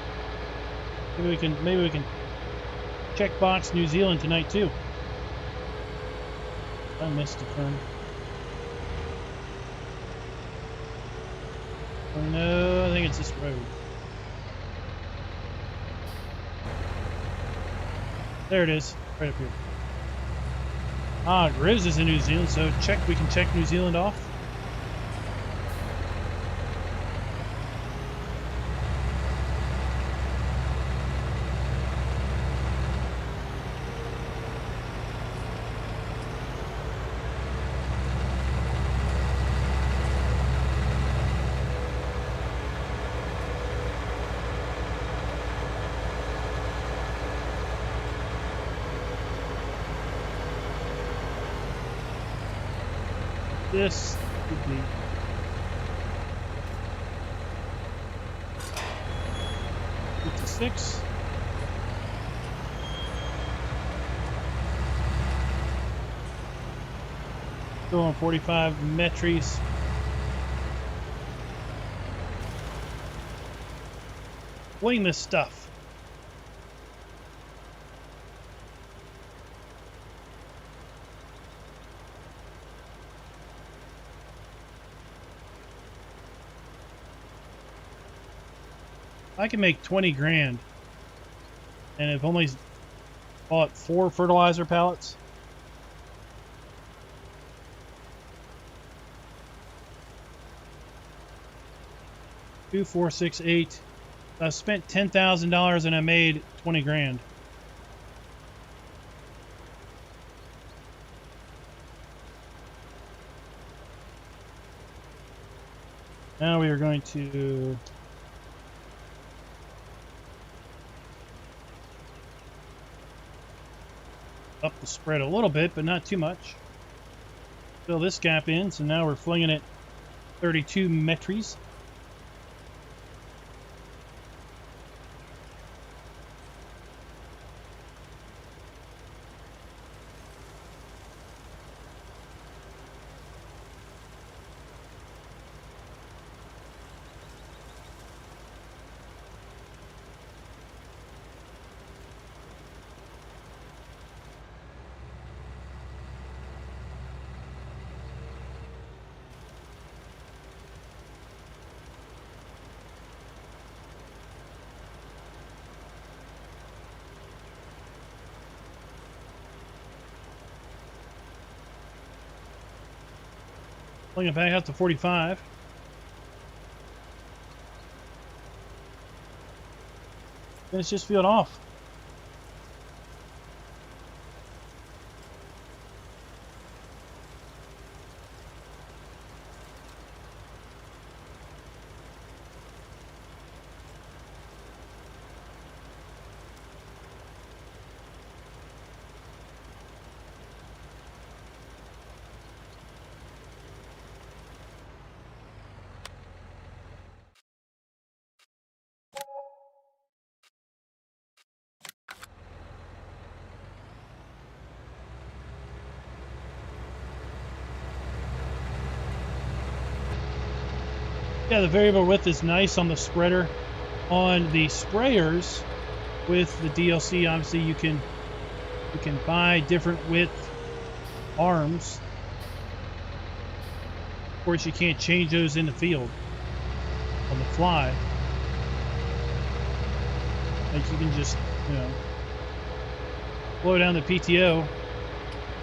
Maybe we can check box New Zealand tonight too. I missed a turn. Oh no, I think it's this road. There it is, right up here. Ah, Grizz is in New Zealand, so we can check New Zealand off. This would be 56. Still on 45 metries. Fling this stuff. I can make 20 grand and I've only bought 4 fertilizer pallets. Two, 4, 6, 8. I spent $10,000 and I made 20 grand. Now we are going to up the spread a little bit, but not too much. Fill this gap in, so now we're flinging it 32 metries. Fling it back up to 45. Finish this field off. Yeah, the variable width is nice on the spreader. On the sprayers with the DLC, obviously you can buy different width arms. Of course, you can't change those in the field on the fly. Like you can just, blow down the PTO,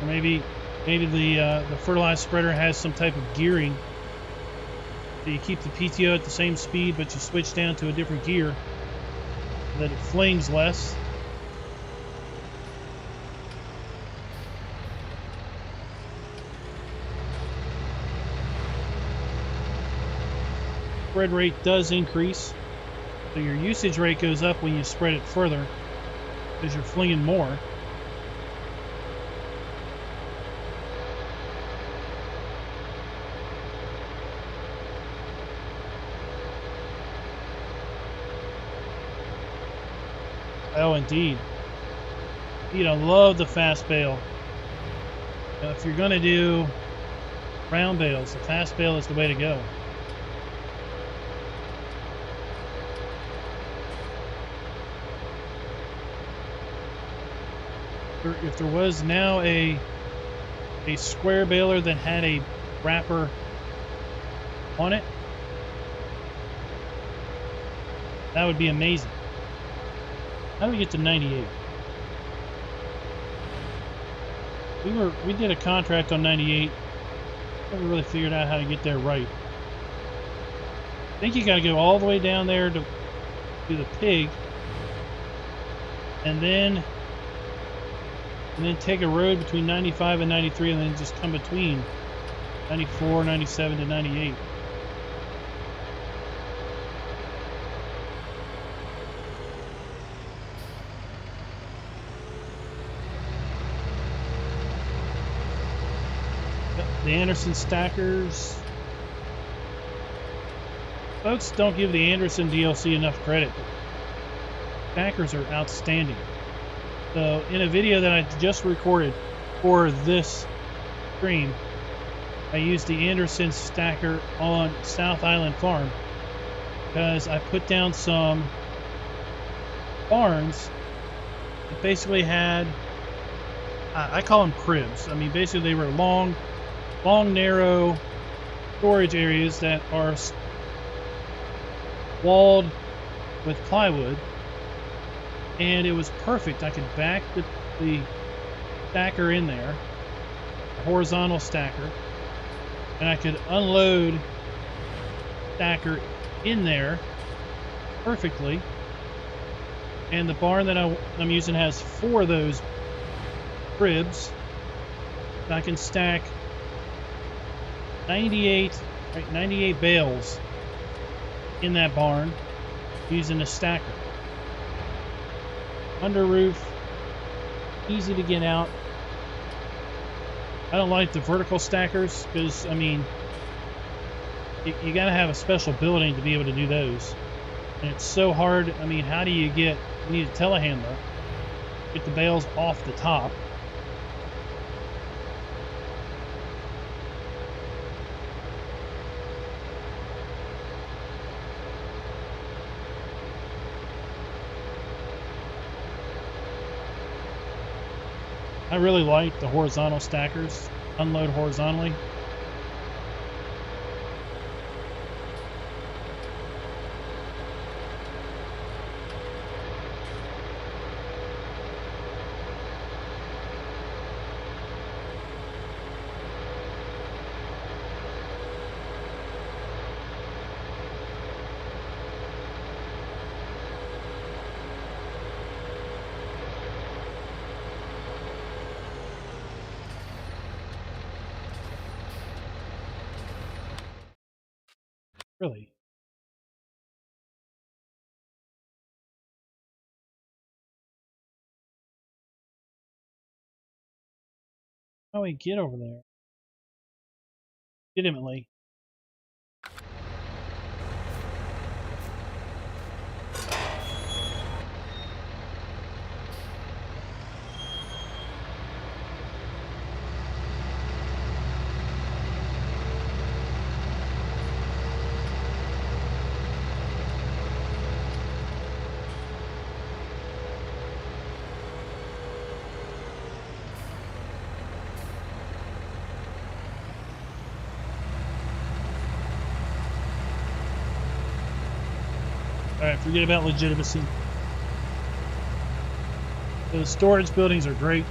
or maybe the fertilizer spreader has some type of gearing. So you keep the PTO at the same speed, but you switch down to a different gear so that it flings less. Spread rate does increase, so your usage rate goes up when you spread it further because you're flinging more. Oh, indeed. I love the fast bale. If you're going to do round bales, the fast bale is the way to go. If there was now a square baler that had a wrapper on it, that would be amazing. How do we get to 98? We did a contract on 98. Never really figured out how to get there right. I think you got to go all the way down there to the pig, and then take a road between 95 and 93, and then just come between 94, 97 to 98. The Anderson stackers. Folks don't give the Anderson DLC enough credit. Stackers are outstanding. So in a video that I just recorded for this stream, I used the Anderson stacker on South Island Farm because I put down some barns that basically had, I call them cribs. I mean, basically they were long, narrow storage areas that are walled with plywood, and it was perfect. I could back the stacker in there, a horizontal stacker, and I could unload stacker in there perfectly. And the barn that I'm using has 4 of those cribs. I can stack 98 bales in that barn using a stacker. Under roof, easy to get out. I don't like the vertical stackers because, I mean, you got to have a special building to be able to do those. And it's so hard. I mean, how do you you need a telehandler, get the bales off the top. I really like the horizontal stackers, unload horizontally. Really? How do we get over there? Legitimately. Alright, forget about legitimacy. The storage buildings are great.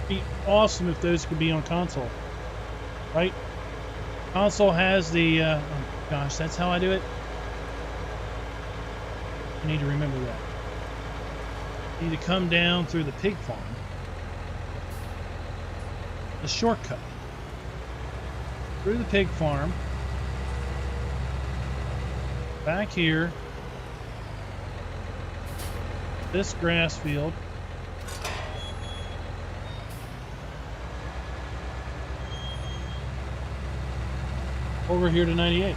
It'd be awesome if those could be on console. Right? Console has the, oh gosh, that's how I do it? I need to remember that. You need to come down through the pig farm. The shortcut. Through the pig farm. Back here. This grass field. Over here to 98.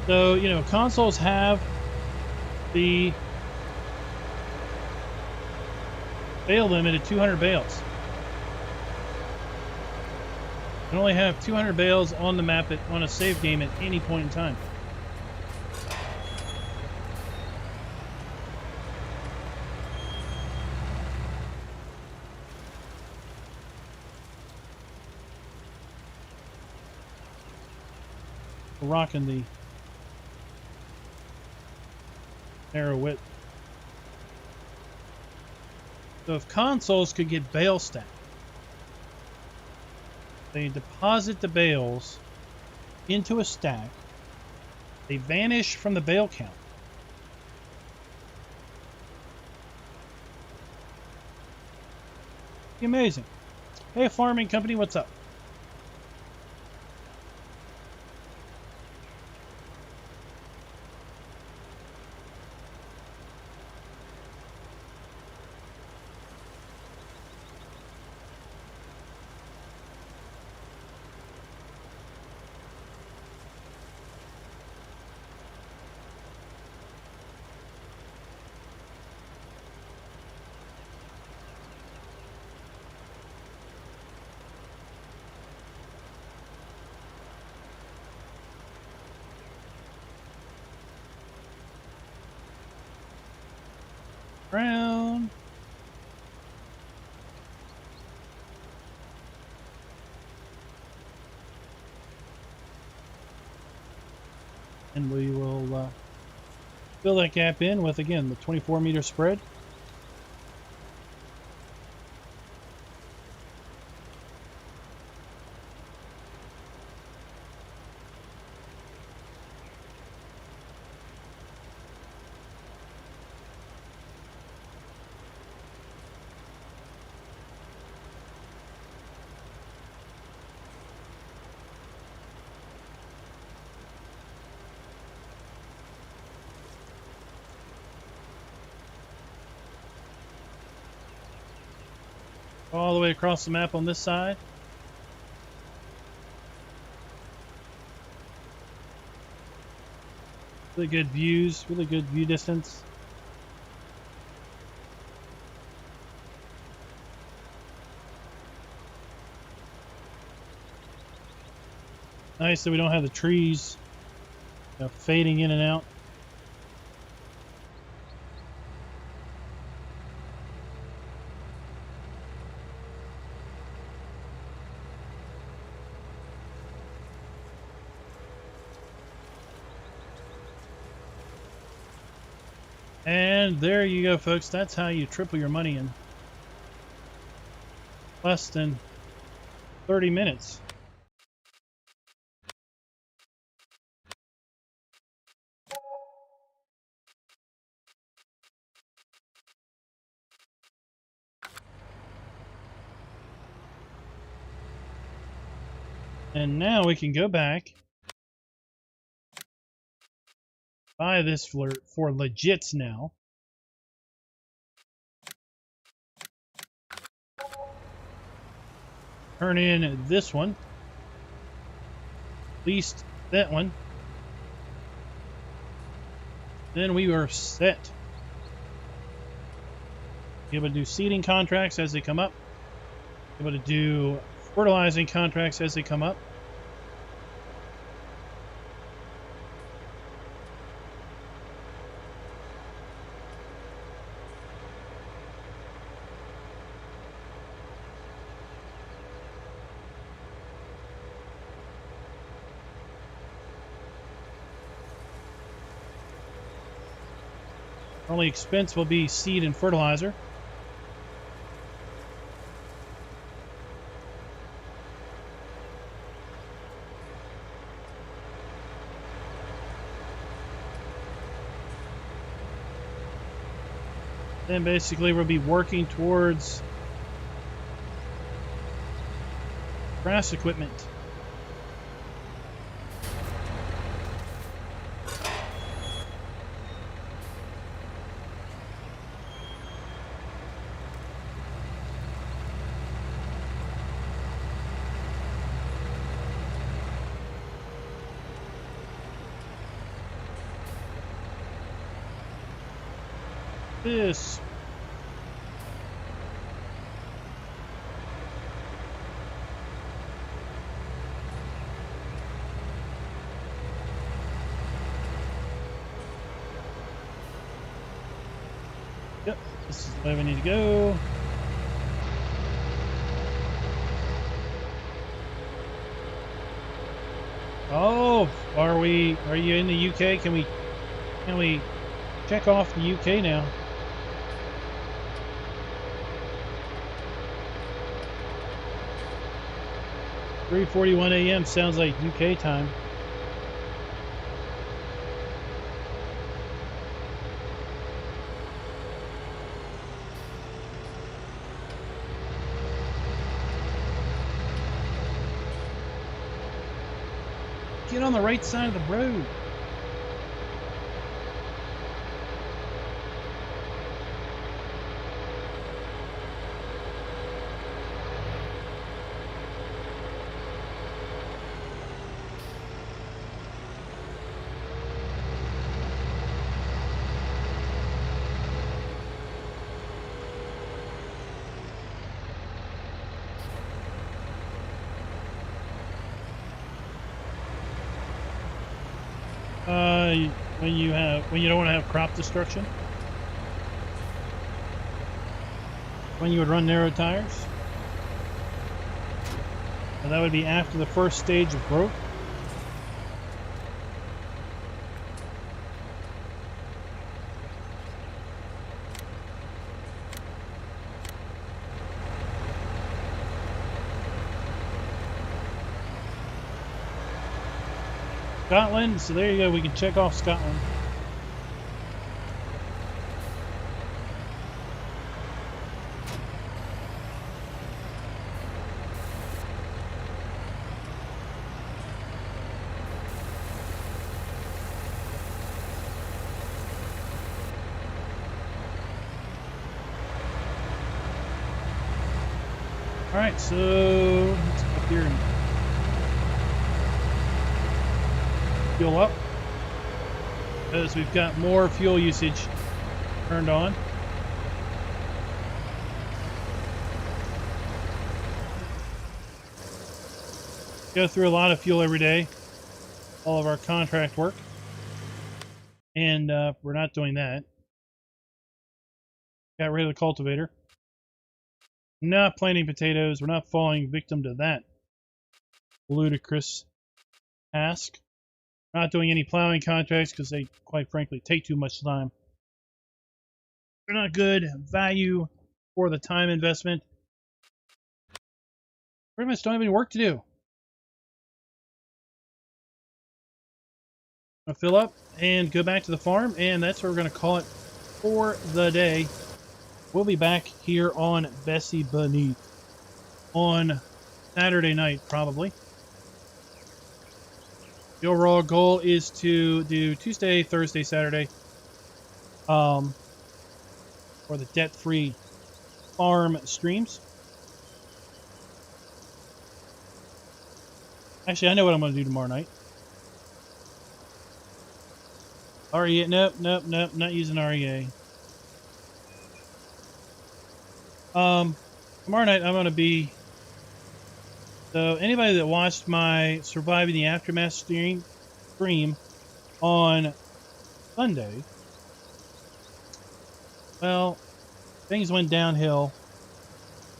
So, you know, consoles have the bale limit at 200 bales. You can only have 200 bales on the map on a save game at any point in time. We're rocking the narrow width. So if consoles could get bale stacked, they deposit the bales into a stack. They vanish from the bale count. Amazing. Hey, farming company, what's up? Around. And we will fill that gap in with, again, the 24-meter spread. All the way across the map on this side. Really good views, really good view distance. Nice that we don't have the trees, you know, fading in and out. And there you go, folks. That's how you triple your money in less than 30 minutes. And now we can go back, buy this for legits now. Turn in this one. Leased that one. Then we are set. Be able to do seeding contracts as they come up. Be able to do fertilizing contracts as they come up. Only expense will be seed and fertilizer. Then basically we'll be working towards grass equipment. This yep, this is where we need to go. Oh, are you in the UK? Can we check off the UK now? "3:41 a.m. sounds like UK time. Get on the right side of the road. When you don't want to have crop destruction. when you would run narrow tires. And that would be after the first stage of growth. Scotland, so there you go, we can check off Scotland. Alright, so let's go up here and fuel up, because we've got more fuel usage turned on. Go through a lot of fuel every day, all of our contract work, and we're not doing that. Got rid of the cultivator. Not planting potatoes. We're not falling victim to that ludicrous task. Not doing any plowing contracts because they, quite frankly, take too much time. They're not good value for the time investment. Pretty much don't have any work to do. I'll fill up and go back to the farm, and that's where we're going to call it for the day. We'll be back here on Bessie Beneath on Saturday night, probably. The overall goal is to do Tuesday, Thursday, Saturday for the debt-free farm streams. Actually, I know what I'm going to do tomorrow night. REA, nope, not using REA. Tomorrow night I'm going to be... So anybody that watched my Surviving the Aftermath stream on Sunday, well, things went downhill.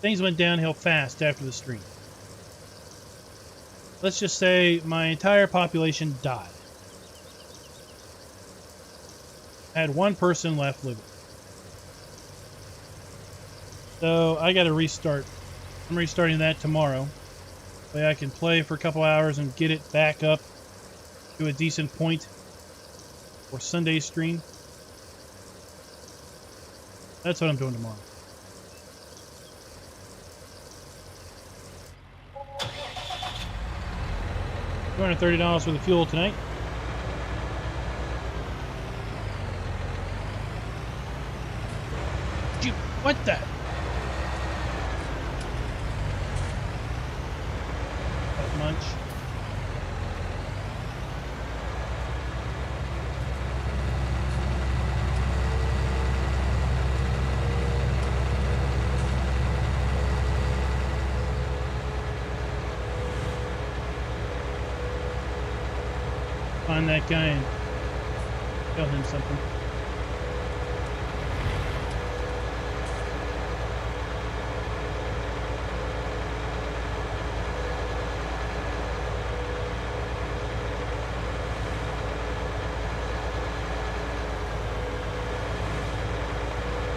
Things went downhill fast after the stream. Let's just say my entire population died. I had one person left living. So I got to restart. I'm restarting that tomorrow. That way I can play for a couple hours and get it back up to a decent point for Sunday's stream. That's what I'm doing tomorrow. $230 for the fuel tonight. What the? Munch. Find that guy and tell him something.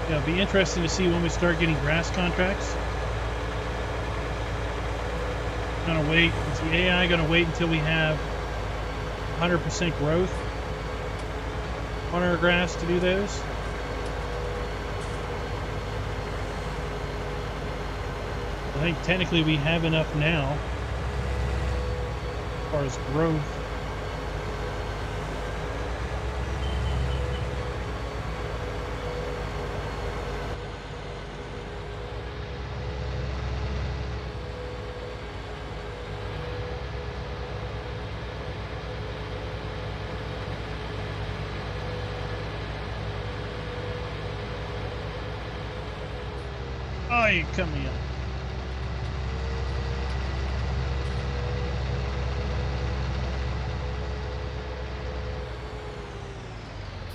Yeah, it'll be interesting to see when we start getting grass contracts. Gonna wait. Is the AI gonna wait until we have 100% growth on our grass to do those? I think technically we have enough now as far as growth. Oh, you cut me up.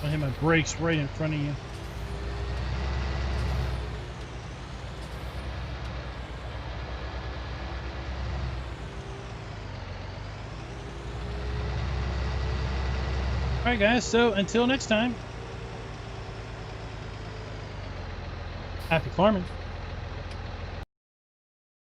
I hit my brakes right in front of you. All right, guys. So until next time, happy farming.